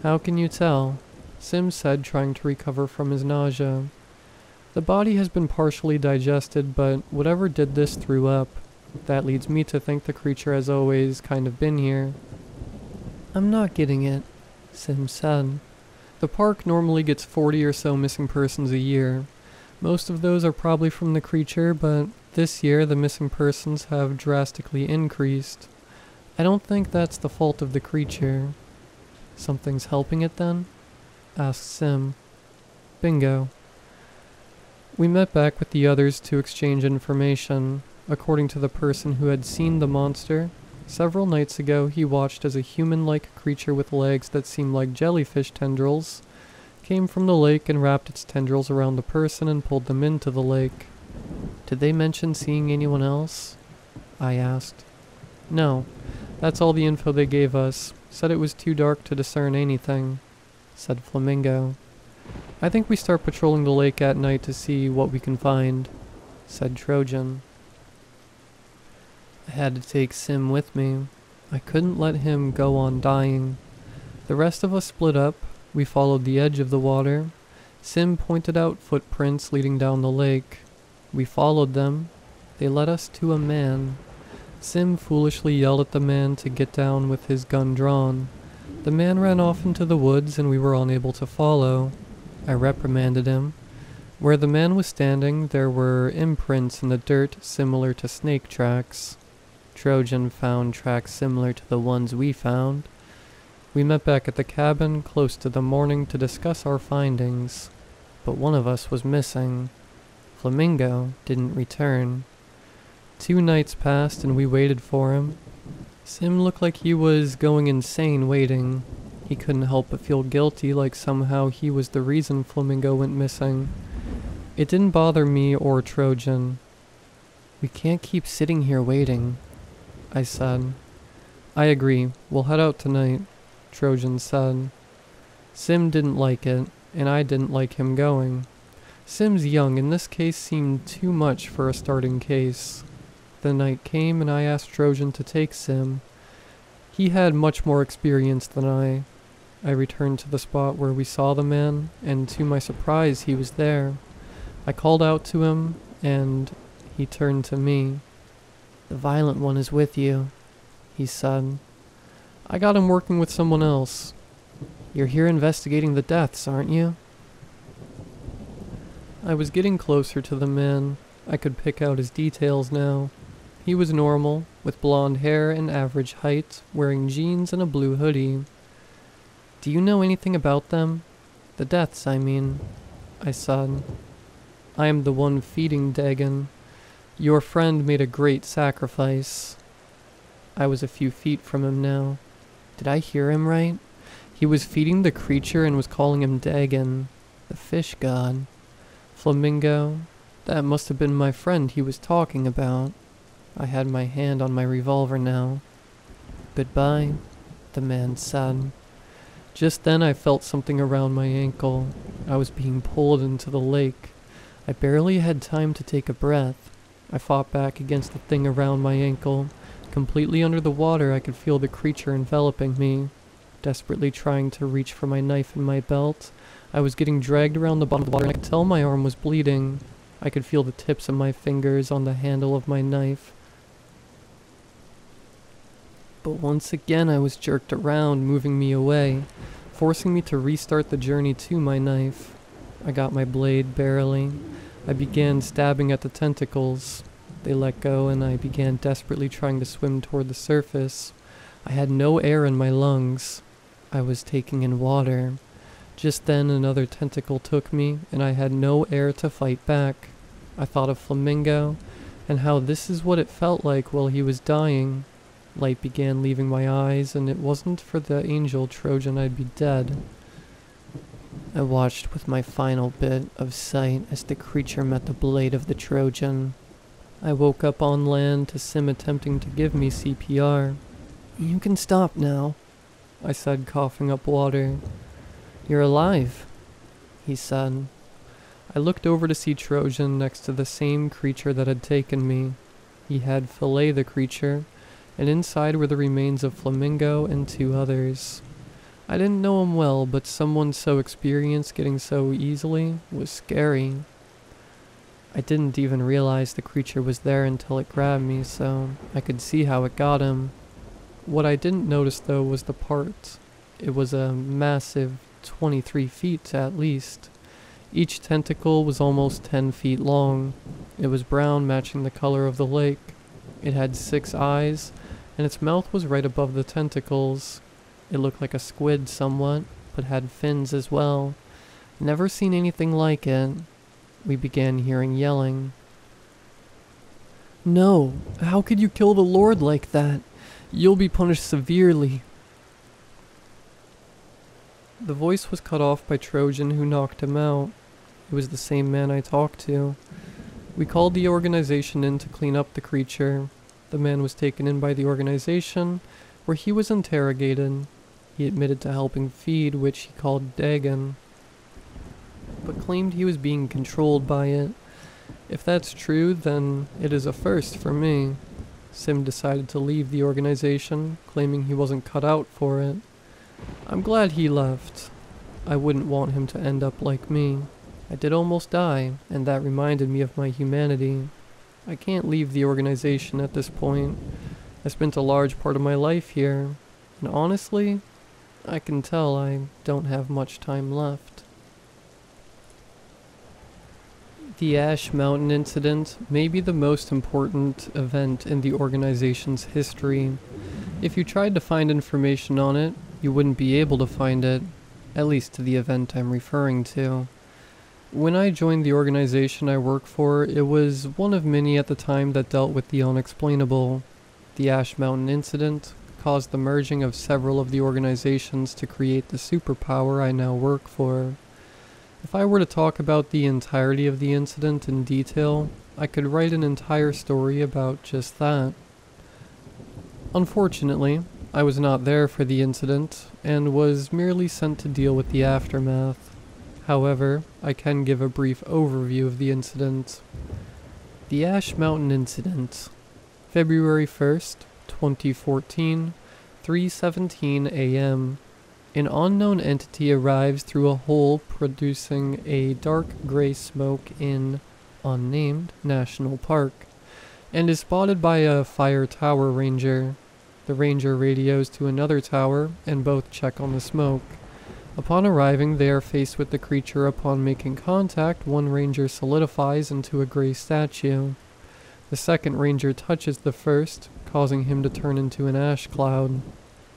How can you tell? Sim said, trying to recover from his nausea. The body has been partially digested, but whatever did this threw up. That leads me to think the creature has always kind of been here. I'm not getting it, Sim said. The park normally gets 40 or so missing persons a year. Most of those are probably from the creature, but this year the missing persons have drastically increased. I don't think that's the fault of the creature. Something's helping it then? Asked Sim. Bingo. We met back with the others to exchange information. According to the person who had seen the monster, several nights ago he watched as a human-like creature with legs that seemed like jellyfish tendrils came from the lake and wrapped its tendrils around the person and pulled them into the lake. Did they mention seeing anyone else? I asked. No, that's all the info they gave us. Said it was too dark to discern anything, said Flamingo. I think we start patrolling the lake at night to see what we can find, said Trojan. I had to take Sim with me. I couldn't let him go on dying. The rest of us split up. We followed the edge of the water. Sim pointed out footprints leading down the lake. We followed them. They led us to a man. Sim foolishly yelled at the man to get down with his gun drawn. The man ran off into the woods and we were unable to follow. I reprimanded him. Where the man was standing, there were imprints in the dirt similar to snake tracks. Trojan found tracks similar to the ones we found. We met back at the cabin close to the morning to discuss our findings, but one of us was missing. Flamingo didn't return. 2 nights passed and we waited for him. Sim looked like he was going insane waiting. He couldn't help but feel guilty, like somehow he was the reason Flamingo went missing. It didn't bother me or Trojan. We can't keep sitting here waiting, I said. I agree, we'll head out tonight, Trojan said. Sim didn't like it, and I didn't like him going. Sim's young, and this case seemed too much for a starting case. The night came and I asked Trojan to take Sim. He had much more experience than I. I returned to the spot where we saw the man, and to my surprise he was there. I called out to him, and he turned to me. The violent one is with you, he said. I got him working with someone else. You're here investigating the deaths, aren't you? I was getting closer to the man. I could pick out his details now. He was normal, with blonde hair and average height, wearing jeans and a blue hoodie. Do you know anything about them? The deaths, I mean, I said. I am the one feeding Dagon. Your friend made a great sacrifice. I was a few feet from him now. Did I hear him right? He was feeding the creature and was calling him Dagon, the fish god. Flamingo, that must have been my friend he was talking about. I had my hand on my revolver now. Goodbye, the man said. Just then I felt something around my ankle. I was being pulled into the lake. I barely had time to take a breath. I fought back against the thing around my ankle. Completely under the water, I could feel the creature enveloping me. Desperately trying to reach for my knife in my belt, I was getting dragged around the bottom of the water and I could tell my arm was bleeding. I could feel the tips of my fingers on the handle of my knife. But once again I was jerked around, moving me away, forcing me to restart the journey to my knife. I got my blade barely. I began stabbing at the tentacles. They let go and I began desperately trying to swim toward the surface. I had no air in my lungs. I was taking in water. Just then another tentacle took me and I had no air to fight back. I thought of Flamingo and how this is what it felt like while he was dying. Light began leaving my eyes, and it wasn't for the angel Trojan I'd be dead. I watched with my final bit of sight as the creature met the blade of the Trojan. I woke up on land to Sim attempting to give me CPR. "You can stop now," I said, coughing up water. "You're alive," he said. I looked over to see Trojan next to the same creature that had taken me. He had filleted the creature, and inside were the remains of Flamingo and 2 others. I didn't know him well, but someone so experienced getting so easily was scary. I didn't even realize the creature was there until it grabbed me, so I could see how it got him. What I didn't notice though was the part. It was a massive 23 feet at least. Each tentacle was almost 10 feet long. It was brown, matching the color of the lake. It had 6 eyes, and its mouth was right above the tentacles. It looked like a squid somewhat, but had fins as well. Never seen anything like it. We began hearing yelling. "No! How could you kill the Lord like that? You'll be punished severely." The voice was cut off by Trojan, who knocked him out. It was the same man I talked to. We called the organization in to clean up the creature. The man was taken in by the organization, where he was interrogated. He admitted to helping feed, which he called Dagon, but claimed he was being controlled by it. If that's true, then it is a first for me. Sim decided to leave the organization, claiming he wasn't cut out for it. I'm glad he left. I wouldn't want him to end up like me. I did almost die, and that reminded me of my humanity. I can't leave the organization at this point. I spent a large part of my life here, and honestly, I can tell I don't have much time left. The Ash Mountain incident may be the most important event in the organization's history. If you tried to find information on it, you wouldn't be able to find it, at least to the event I'm referring to. When I joined the organization I work for, it was one of many at the time that dealt with the unexplainable. The Ash Mountain incident caused the merging of several of the organizations to create the superpower I now work for. If I were to talk about the entirety of the incident in detail, I could write an entire story about just that. Unfortunately, I was not there for the incident, and was merely sent to deal with the aftermath. However, I can give a brief overview of the incident. The Ash Mountain Incident. February 1st, 2014, 3:17 a.m. An unknown entity arrives through a hole producing a dark gray smoke in unnamed national park, and is spotted by a fire tower ranger. The ranger radios to another tower, and both check on the smoke. Upon arriving, they are faced with the creature. Upon making contact, one ranger solidifies into a gray statue. The second ranger touches the first, causing him to turn into an ash cloud.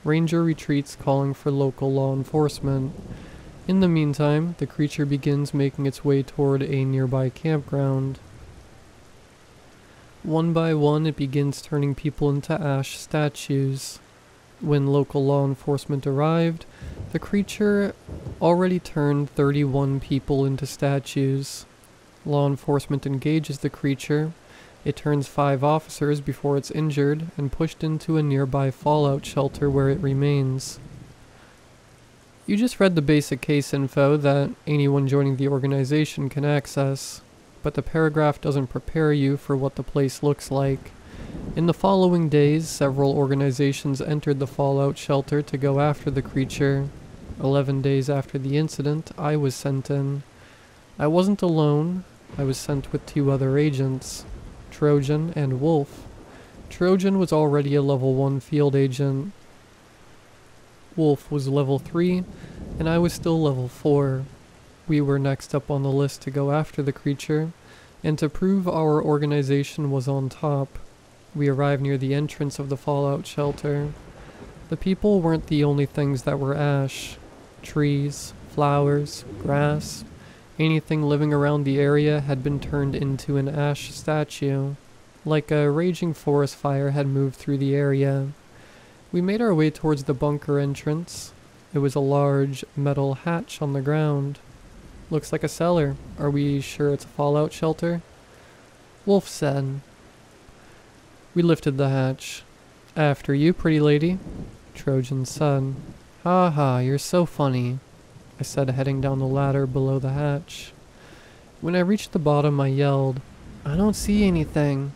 Ranger retreats, calling for local law enforcement. In the meantime, the creature begins making its way toward a nearby campground. One by one, it begins turning people into ash statues. When local law enforcement arrived, the creature already turned 31 people into statues. Law enforcement engages the creature. It turns 5 officers before it's injured and pushed into a nearby fallout shelter where it remains. You just read the basic case info that anyone joining the organization can access, but the paragraph doesn't prepare you for what the place looks like. In the following days, several organizations entered the fallout shelter to go after the creature. 11 days after the incident, I was sent in. I wasn't alone. I was sent with 2 other agents, Trojan and Wolf. Trojan was already a level 1 field agent. Wolf was level 3, and I was still level 4. We were next up on the list to go after the creature, and to prove our organization was on top. We arrived near the entrance of the fallout shelter. The people weren't the only things that were ash. Trees, flowers, grass, anything living around the area had been turned into an ash statue, like a raging forest fire had moved through the area. We made our way towards the bunker entrance. It was a large metal hatch on the ground. Looks like a cellar. Are we sure it's a fallout shelter? Wolf said. We lifted the hatch. After you, pretty lady, Trojan said. Ha ha, you're so funny, I said, heading down the ladder below the hatch. When I reached the bottom, I yelled, I don't see anything.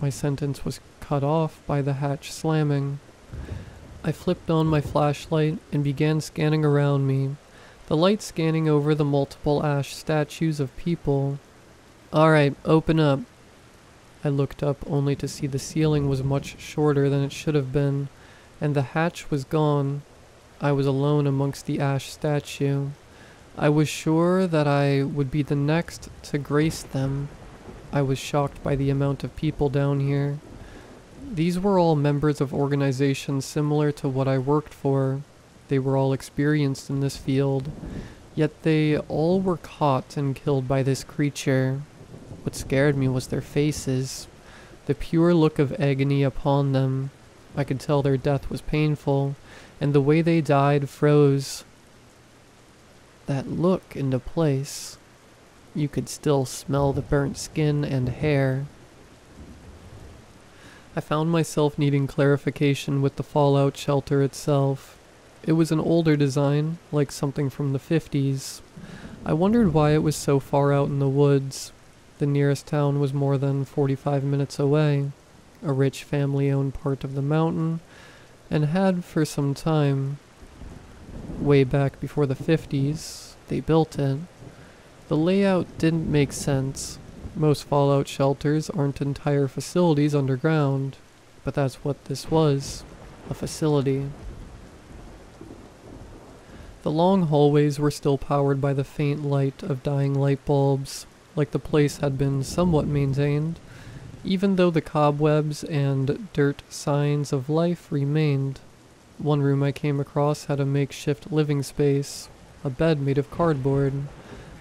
My sentence was cut off by the hatch slamming. I flipped on my flashlight and began scanning around me, the light scanning over the multiple ash statues of people. Alright, open up. I looked up only to see the ceiling was much shorter than it should have been, and the hatch was gone. I was alone amongst the ash statue. I was sure that I would be the next to grace them. I was shocked by the amount of people down here. These were all members of organizations similar to what I worked for. They were all experienced in this field, yet they all were caught and killed by this creature. What scared me was their faces, the pure look of agony upon them. I could tell their death was painful, and the way they died froze that look into place. You could still smell the burnt skin and hair. I found myself needing clarification with the fallout shelter itself. It was an older design, like something from the 50s. I wondered why it was so far out in the woods. The nearest town was more than 45 minutes away, a rich family-owned part of the mountain, and had for some time. Way back before the 50s, they built it. The layout didn't make sense. Most fallout shelters aren't entire facilities underground, but that's what this was, a facility. The long hallways were still powered by the faint light of dying light bulbs, like the place had been somewhat maintained, even though the cobwebs and dirt signs of life remained. One room I came across had a makeshift living space, a bed made of cardboard,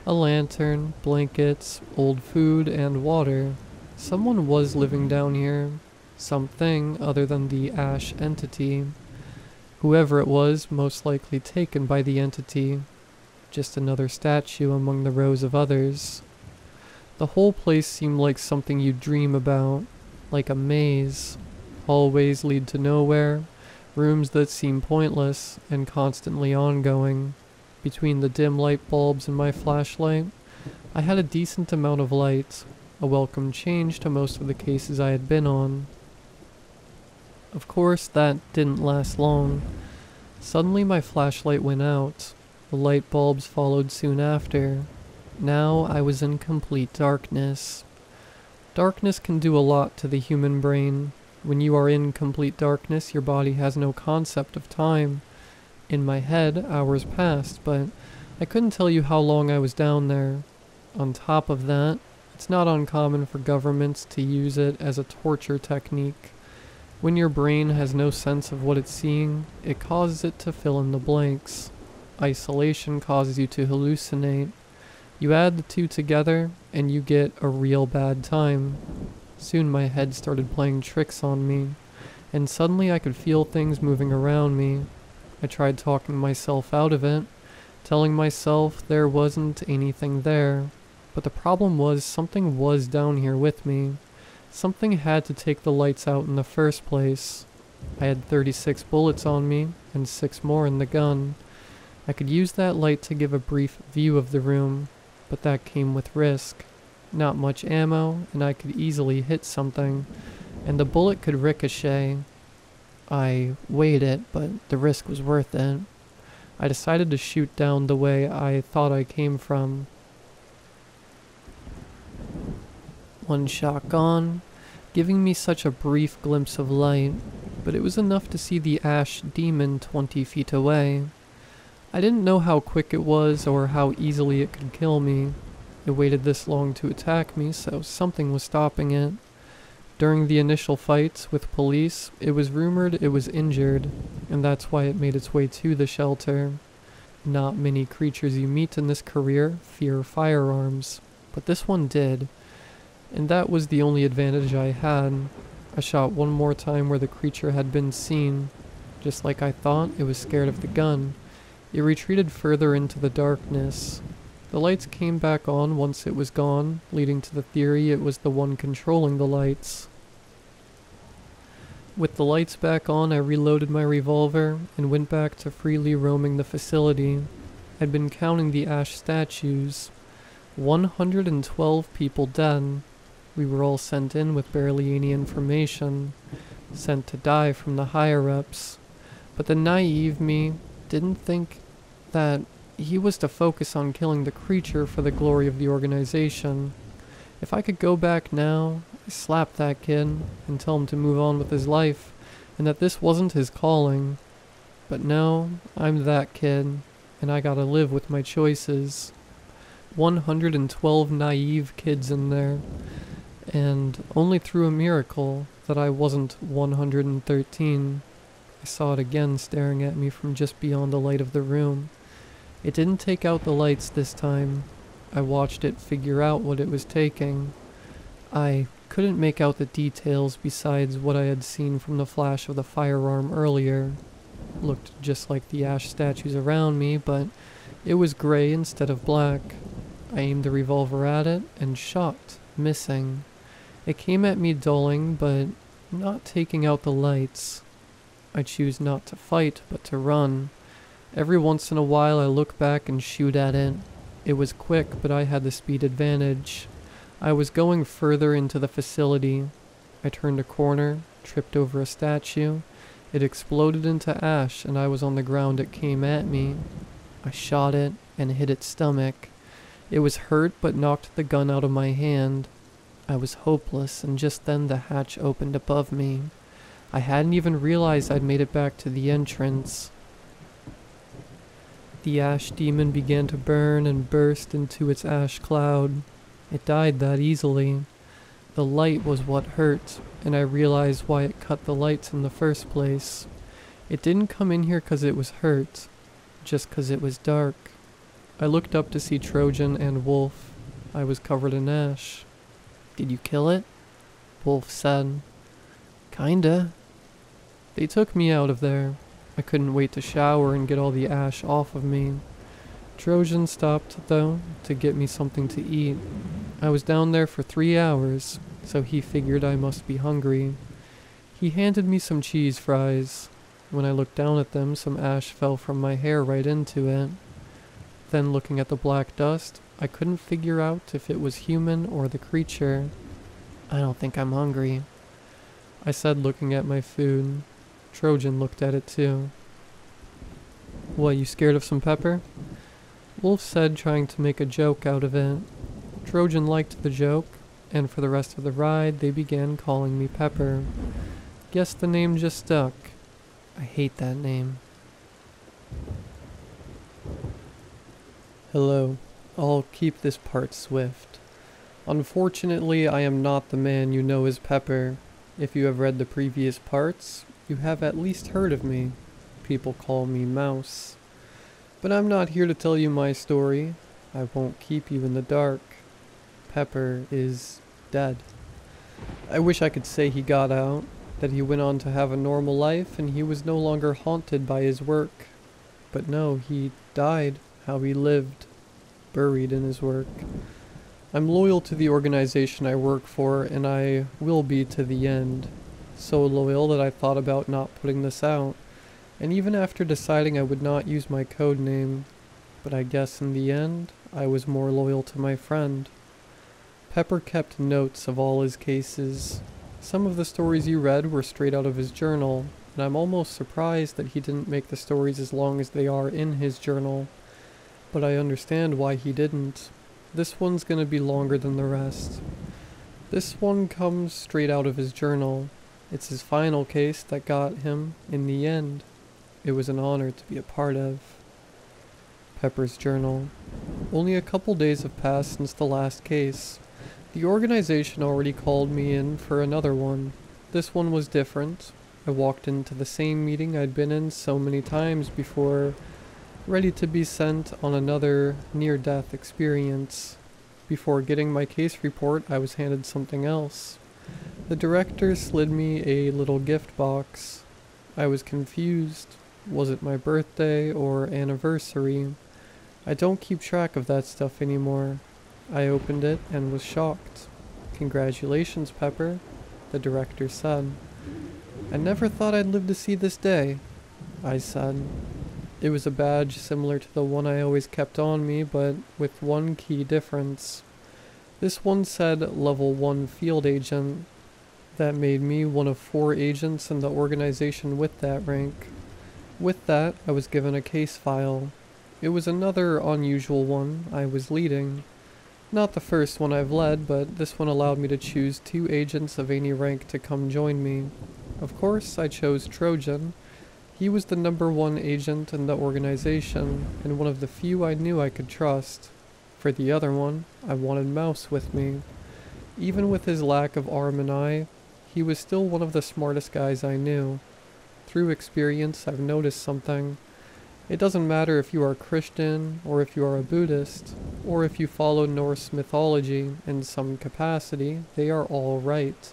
a lantern, blankets, old food, and water. Someone was living down here. Something other than the ash entity. Whoever it was, most likely taken by the entity. Just another statue among the rows of others. The whole place seemed like something you'd dream about, like a maze. Hallways lead to nowhere, rooms that seem pointless and constantly ongoing. Between the dim light bulbs and my flashlight, I had a decent amount of light, a welcome change to most of the cases I had been on. Of course, that didn't last long. Suddenly my flashlight went out. The light bulbs followed soon after. Now I was in complete darkness. Darkness can do a lot to the human brain. When you are in complete darkness, your body has no concept of time. In my head, hours passed, but I couldn't tell you how long I was down there. On top of that, it's not uncommon for governments to use it as a torture technique. When your brain has no sense of what it's seeing, it causes it to fill in the blanks. Isolation causes you to hallucinate. You add the two together, and you get a real bad time. Soon my head started playing tricks on me, and suddenly I could feel things moving around me. I tried talking myself out of it, telling myself there wasn't anything there. But the problem was something was down here with me. Something had to take the lights out in the first place. I had 36 bullets on me, and 6 more in the gun. I could use that light to give a brief view of the room, but that came with risk. Not much ammo, and I could easily hit something, and the bullet could ricochet. I weighed it, but the risk was worth it. I decided to shoot down the way I thought I came from. One shot gone, giving me such a brief glimpse of light, but it was enough to see the ash demon 20 feet away. I didn't know how quick it was or how easily it could kill me. It waited this long to attack me, so something was stopping it. During the initial fights with police, it was rumored it was injured, and that's why it made its way to the shelter. Not many creatures you meet in this career fear firearms, but this one did, and that was the only advantage I had. I shot one more time where the creature had been seen. Just like I thought, it was scared of the gun, It retreated further into the darkness. The lights came back on once it was gone, leading to the theory it was the one controlling the lights. With the lights back on, I reloaded my revolver and went back to freely roaming the facility. I'd been counting the ash statues. 112 people dead. We were all sent in with barely any information, sent to die from the higher-ups. But the naive me didn't think that he was to focus on killing the creature for the glory of the organization. If I could go back now, I'd slap that kid and tell him to move on with his life, and that this wasn't his calling. But no, I'm that kid, and I gotta live with my choices. 112 naive kids in there, and only through a miracle that I wasn't 113. I saw it again staring at me from just beyond the light of the room. It didn't take out the lights this time. I watched it figure out what it was taking. I couldn't make out the details besides what I had seen from the flash of the firearm earlier. Looked just like the ash statues around me, but it was gray instead of black. I aimed the revolver at it and shot, missing. It came at me dulling, but not taking out the lights. I choose not to fight, but to run. Every once in a while I look back and shoot at it. It was quick, but I had the speed advantage. I was going further into the facility. I turned a corner, tripped over a statue. It exploded into ash, and I was on the ground. It came at me. I shot it and hit its stomach. It was hurt, but knocked the gun out of my hand. I was hopeless, and just then the hatch opened above me. I hadn't even realized I'd made it back to the entrance. The ash demon began to burn and burst into its ash cloud. It died that easily. The light was what hurt, and I realized why it cut the lights in the first place. It didn't come in here 'cause it was hurt, just 'cause it was dark. I looked up to see Trojan and Wolf. I was covered in ash. "Did you kill it?" Wolf said. "Kinda." They took me out of there. I couldn't wait to shower and get all the ash off of me. Trojan stopped, though, to get me something to eat. I was down there for 3 hours, so he figured I must be hungry. He handed me some cheese fries. When I looked down at them, some ash fell from my hair right into it. Then, looking at the black dust, I couldn't figure out if it was human or the creature. "I don't think I'm hungry," I said, looking at my food. Trojan looked at it too. "What, you scared of some pepper?" Wolf said, trying to make a joke out of it. Trojan liked the joke, and for the rest of the ride, they began calling me Pepper. Guess the name just stuck. I hate that name. Hello. I'll keep this part swift. Unfortunately, I am not the man you know as Pepper. If you have read the previous parts, you have at least heard of me. People call me Mouse. But I'm not here to tell you my story. I won't keep you in the dark. Pepper is dead. I wish I could say he got out, that he went on to have a normal life and he was no longer haunted by his work. But no, he died how he lived, buried in his work. I'm loyal to the organization I work for, and I will be to the end. So loyal that I thought about not putting this out, and even after deciding I would not use my code name. But I guess in the end, I was more loyal to my friend. Pepper kept notes of all his cases. Some of the stories you read were straight out of his journal, and I'm almost surprised that he didn't make the stories as long as they are in his journal. But I understand why he didn't. This one's gonna be longer than the rest. This one comes straight out of his journal. It's his final case that got him in the end. It was an honor to be a part of. Pepper's journal. Only a couple days have passed since the last case. The organization already called me in for another one. This one was different. I walked into the same meeting I'd been in so many times before, ready to be sent on another near-death experience. Before getting my case report, I was handed something else. The director slid me a little gift box. I was confused. Was it my birthday or anniversary? I don't keep track of that stuff anymore. I opened it and was shocked. Congratulations, Pepper, the director said. I never thought I'd live to see this day, I said. It was a badge similar to the one I always kept on me, but with one key difference. This one said Level 1 Field Agent. That made me one of 4 agents in the organization with that rank. With that, I was given a case file. It was another unusual one I was leading. Not the first one I've led, but this one allowed me to choose 2 agents of any rank to come join me. Of course, I chose Trojan. He was the #1 agent in the organization, and one of the few I knew I could trust. For the other one, I wanted Mouse with me. Even with his lack of arm and eye, he was still one of the smartest guys I knew. Through experience, I've noticed something. It doesn't matter if you are Christian, or if you are a Buddhist, or if you follow Norse mythology in some capacity, they are all right.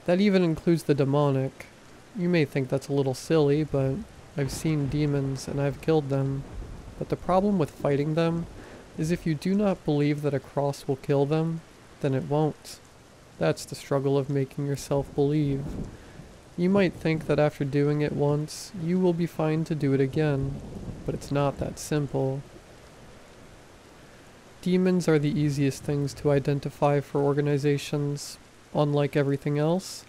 That even includes the demonic. You may think that's a little silly, but I've seen demons and I've killed them. But the problem with fighting them is if you do not believe that a cross will kill them, then it won't. That's the struggle of making yourself believe. You might think that after doing it once, you will be fine to do it again, but it's not that simple. Demons are the easiest things to identify for organizations. Unlike everything else,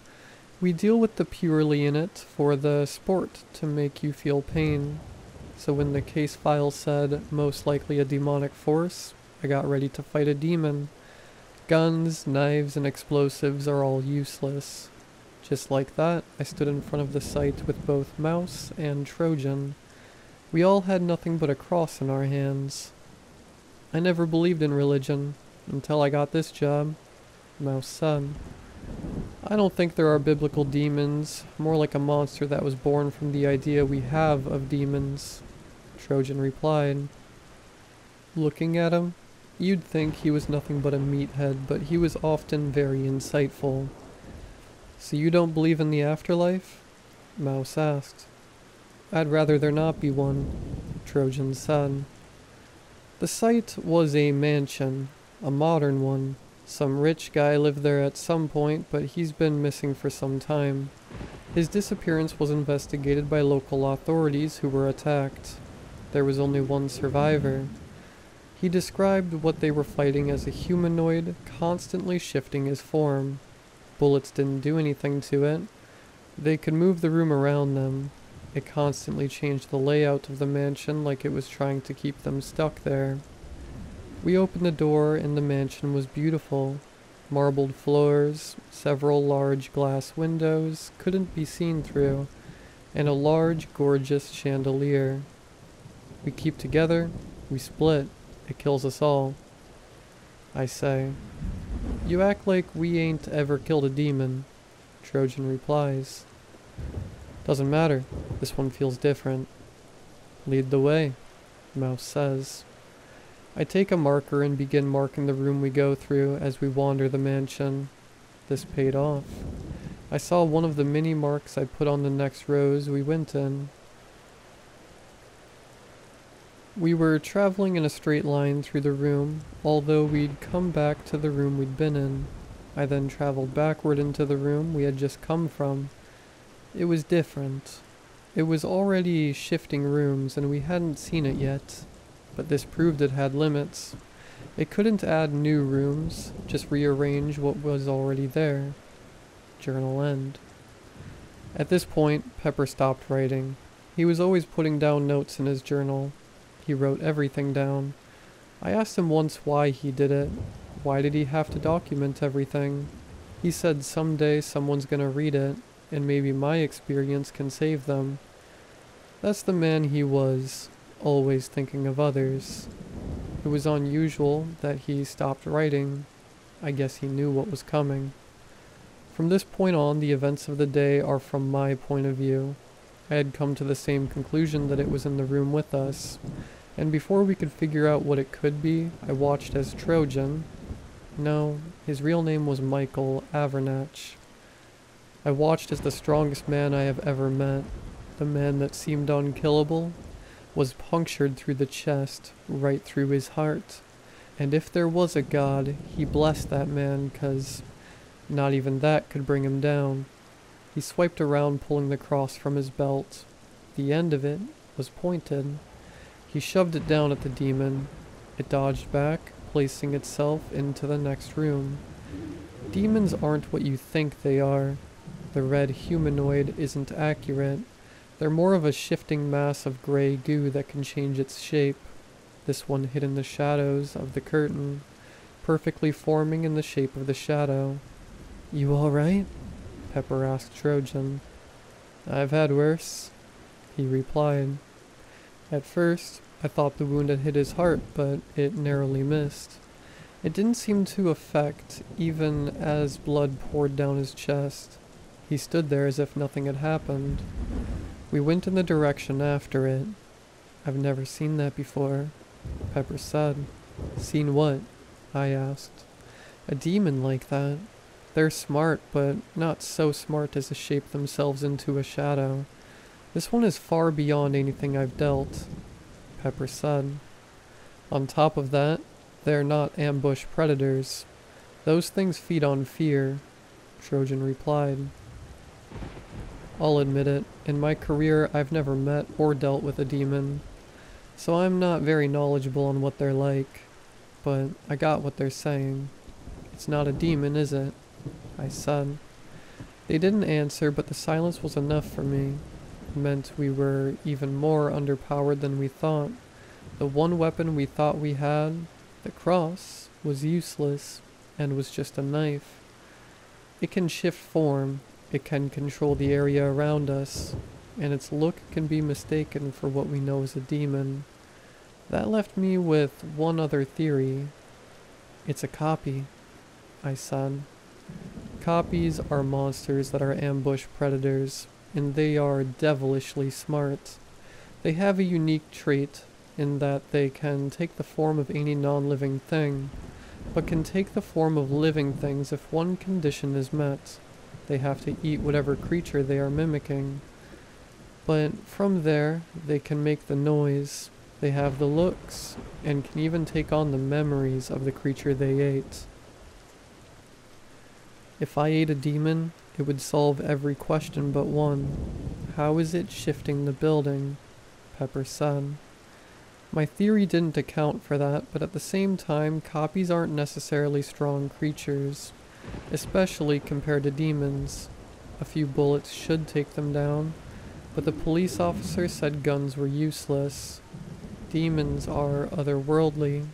we deal with the purely in it for the sport to make you feel pain. So when the case file said most likely a demonic force, I got ready to fight a demon. Guns, knives, and explosives are all useless. Just like that, I stood in front of the site with both Mouse and Trojan. We all had nothing but a cross in our hands. I never believed in religion, until I got this job, Mouse said. I don't think there are biblical demons, more like a monster that was born from the idea we have of demons, Trojan replied. Looking at him, you'd think he was nothing but a meathead, but he was often very insightful. So you don't believe in the afterlife? Mouse asked. I'd rather there not be one, Trojan said. The site was a mansion, a modern one. Some rich guy lived there at some point, but he's been missing for some time. His disappearance was investigated by local authorities who were attacked. There was only one survivor. He described what they were fighting as a humanoid, constantly shifting his form. Bullets didn't do anything to it. They could move the room around them. It constantly changed the layout of the mansion like it was trying to keep them stuck there. We opened the door and the mansion was beautiful. Marbled floors, several large glass windows couldn't be seen through, and a large, gorgeous chandelier. We keep together, we split. It kills us all. I say. You act like we ain't ever killed a demon, Trojan replies. Doesn't matter. This one feels different. Lead the way, Mouse says. I take a marker and begin marking the room we go through as we wander the mansion. This paid off. I saw one of the mini marks I put on the next rows we went in. We were traveling in a straight line through the room, although we'd come back to the room we'd been in. I then traveled backward into the room we had just come from. It was different. It was already shifting rooms and we hadn't seen it yet, but this proved it had limits. It couldn't add new rooms, just rearrange what was already there. Journal end. At this point, Pepper stopped writing. He was always putting down notes in his journal. He wrote everything down. I asked him once why he did it. Why did he have to document everything? He said someday someone's gonna read it, and maybe my experience can save them. That's the man he was, always thinking of others. It was unusual that he stopped writing. I guess he knew what was coming. From this point on, the events of the day are from my point of view. I had come to the same conclusion that it was in the room with us, and before we could figure out what it could be, I watched as Trojan. No, his real name was Michael Avernatch. I watched as the strongest man I have ever met, the man that seemed unkillable, was punctured through the chest, right through his heart. And if there was a god, he blessed that man, 'cause not even that could bring him down. He swiped around, pulling the cross from his belt. The end of it was pointed. He shoved it down at the demon. It dodged back, placing itself into the next room. Demons aren't what you think they are. The red humanoid isn't accurate. They're more of a shifting mass of gray goo that can change its shape. This one hid in the shadows of the curtain, perfectly forming in the shape of the shadow. "You all right?" Pepper asked Trojan. "I've had worse," he replied. At first, I thought the wound had hit his heart, but it narrowly missed. It didn't seem to affect, even as blood poured down his chest. He stood there as if nothing had happened. We went in the direction after it. "I've never seen that before," Pepper said. "Seen what?" I asked. "A demon like that. They're smart, but not so smart as to shape themselves into a shadow. This one is far beyond anything I've dealt," Pepper said. "On top of that, they're not ambush predators. Those things feed on fear," Trojan replied. "I'll admit it, in my career I've never met or dealt with a demon, so I'm not very knowledgeable on what they're like, but I got what they're saying. It's not a demon, is it?" I said. They didn't answer, but the silence was enough for me. It meant we were even more underpowered than we thought. The one weapon we thought we had, the cross, was useless and was just a knife. It can shift form, it can control the area around us, and its look can be mistaken for what we know as a demon. That left me with one other theory. "It's a copy," I said. "Copies are monsters that are ambush predators, and they are devilishly smart. They have a unique trait in that they can take the form of any non-living thing, but can take the form of living things if one condition is met. They have to eat whatever creature they are mimicking. But from there, they can make the noise, they have the looks, and can even take on the memories of the creature they ate. If I ate a demon, it would solve every question but one. How is it shifting the building?" Pepper said. My theory didn't account for that, but at the same time, copies aren't necessarily strong creatures, especially compared to demons. A few bullets should take them down, but the police officer said guns were useless. Demons are otherworldly.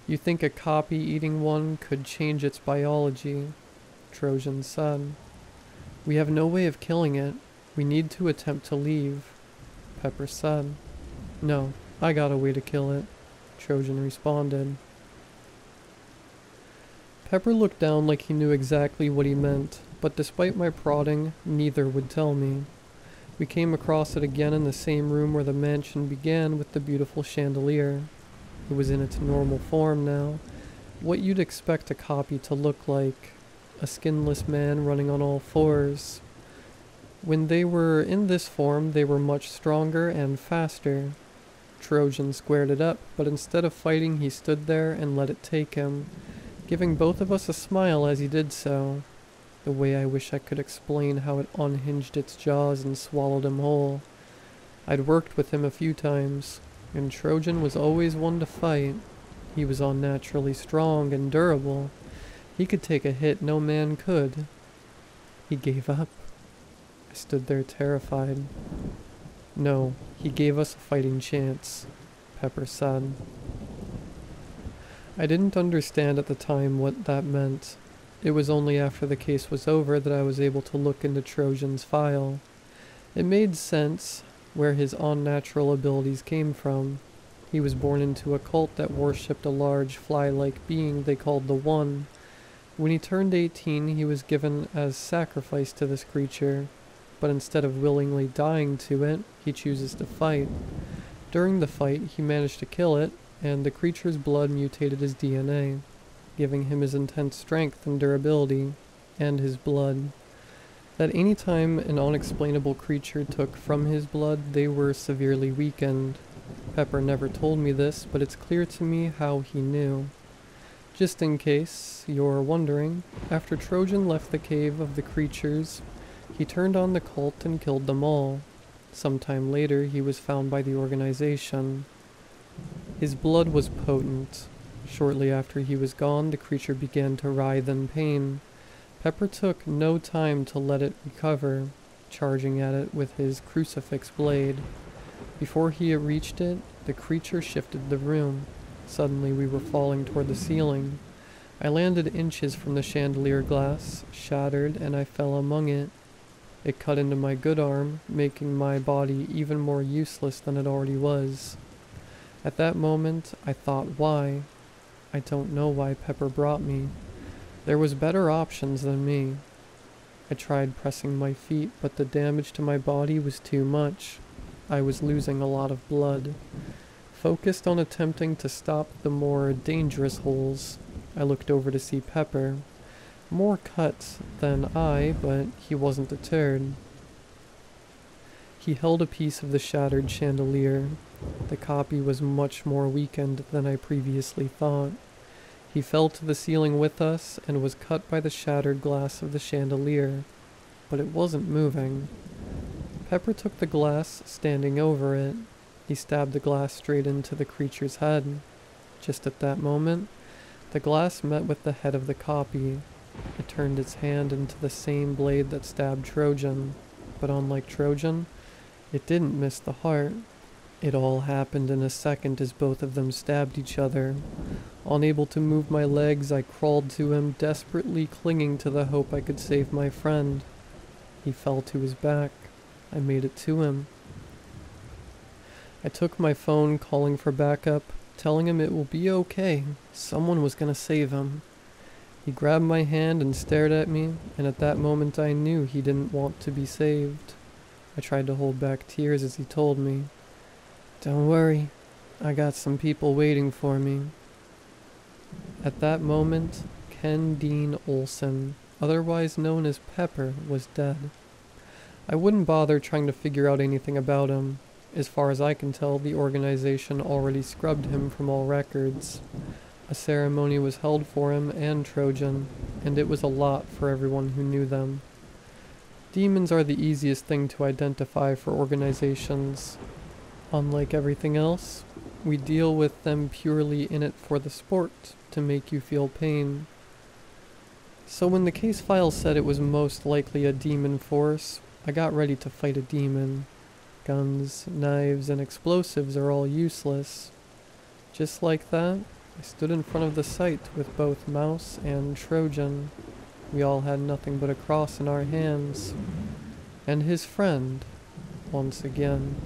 You think a copy eating one could change its biology, Trojan said. "We have no way of killing it. We need to attempt to leave," Pepper said. "No, I got a way to kill it," Trojan responded. Pepper looked down like he knew exactly what he meant, but despite my prodding, neither would tell me. We came across it again in the same room where the mansion began with the beautiful chandelier. It was in its normal form now, what you'd expect a copy to look like. A skinless man running on all fours. When they were in this form, they were much stronger and faster. Trojan squared it up, but instead of fighting, he stood there and let it take him, giving both of us a smile as he did so. The way I wish I could explain how it unhinged its jaws and swallowed him whole. I'd worked with him a few times, and Trojan was always one to fight. He was unnaturally strong and durable. He could take a hit no man could. He gave up. I stood there terrified. "No, he gave us a fighting chance," Pepper said. I didn't understand at the time what that meant. It was only after the case was over that I was able to look into Trojan's file. It made sense where his unnatural abilities came from. He was born into a cult that worshipped a large fly-like being they called the One. When he turned 18, he was given as sacrifice to this creature, but instead of willingly dying to it, he chooses to fight. During the fight, he managed to kill it, and the creature's blood mutated his DNA, giving him his intense strength and durability, and his blood. that any time an unexplainable creature took from his blood, they were severely weakened. Pepper never told me this, but it's clear to me how he knew. Just in case you're wondering, after Trojan left the cave of the creatures, he turned on the cult and killed them all. Sometime later, he was found by the organization. His blood was potent. Shortly after he was gone, the creature began to writhe in pain. Pepper took no time to let it recover, charging at it with his crucifix blade. Before he had reached it, the creature shifted the room. Suddenly we were falling toward the ceiling. I landed inches from the chandelier glass, shattered, and I fell among it. It cut into my good arm, making my body even more useless than it already was. At that moment, I thought, why? I don't know why Pepper brought me. There was better options than me. I tried pressing my feet, but the damage to my body was too much. I was losing a lot of blood. Focused on attempting to stop the more dangerous holes, I looked over to see Pepper. More cut than I, but he wasn't deterred. He held a piece of the shattered chandelier. The copy was much more weakened than I previously thought. He fell to the ceiling with us and was cut by the shattered glass of the chandelier, but it wasn't moving. Pepper took the glass, standing over it. He stabbed the glass straight into the creature's head. Just at that moment, the glass met with the head of the copy. It turned its hand into the same blade that stabbed Trojan, but unlike Trojan, it didn't miss the heart. It all happened in a second as both of them stabbed each other. Unable to move my legs, I crawled to him, desperately clinging to the hope I could save my friend. He fell to his back. I made it to him. I took my phone, calling for backup, telling him it will be okay. Someone was gonna save him. He grabbed my hand and stared at me, and at that moment I knew he didn't want to be saved. I tried to hold back tears as he told me, "Don't worry, I got some people waiting for me." At that moment, Ken Dean Olsen, otherwise known as Pepper, was dead. I wouldn't bother trying to figure out anything about him. As far as I can tell, the organization already scrubbed him from all records. A ceremony was held for him and Trojan, and it was a lot for everyone who knew them. Demons are the easiest thing to identify for organizations. Unlike everything else, we deal with them purely in it for the sport, to make you feel pain. So when the case file said it was most likely a demon force, I got ready to fight a demon. Guns, knives, and explosives are all useless. Just like that, I stood in front of the site with both Mouse and Trojan. We all had nothing but a cross in our hands. And his friend, once again.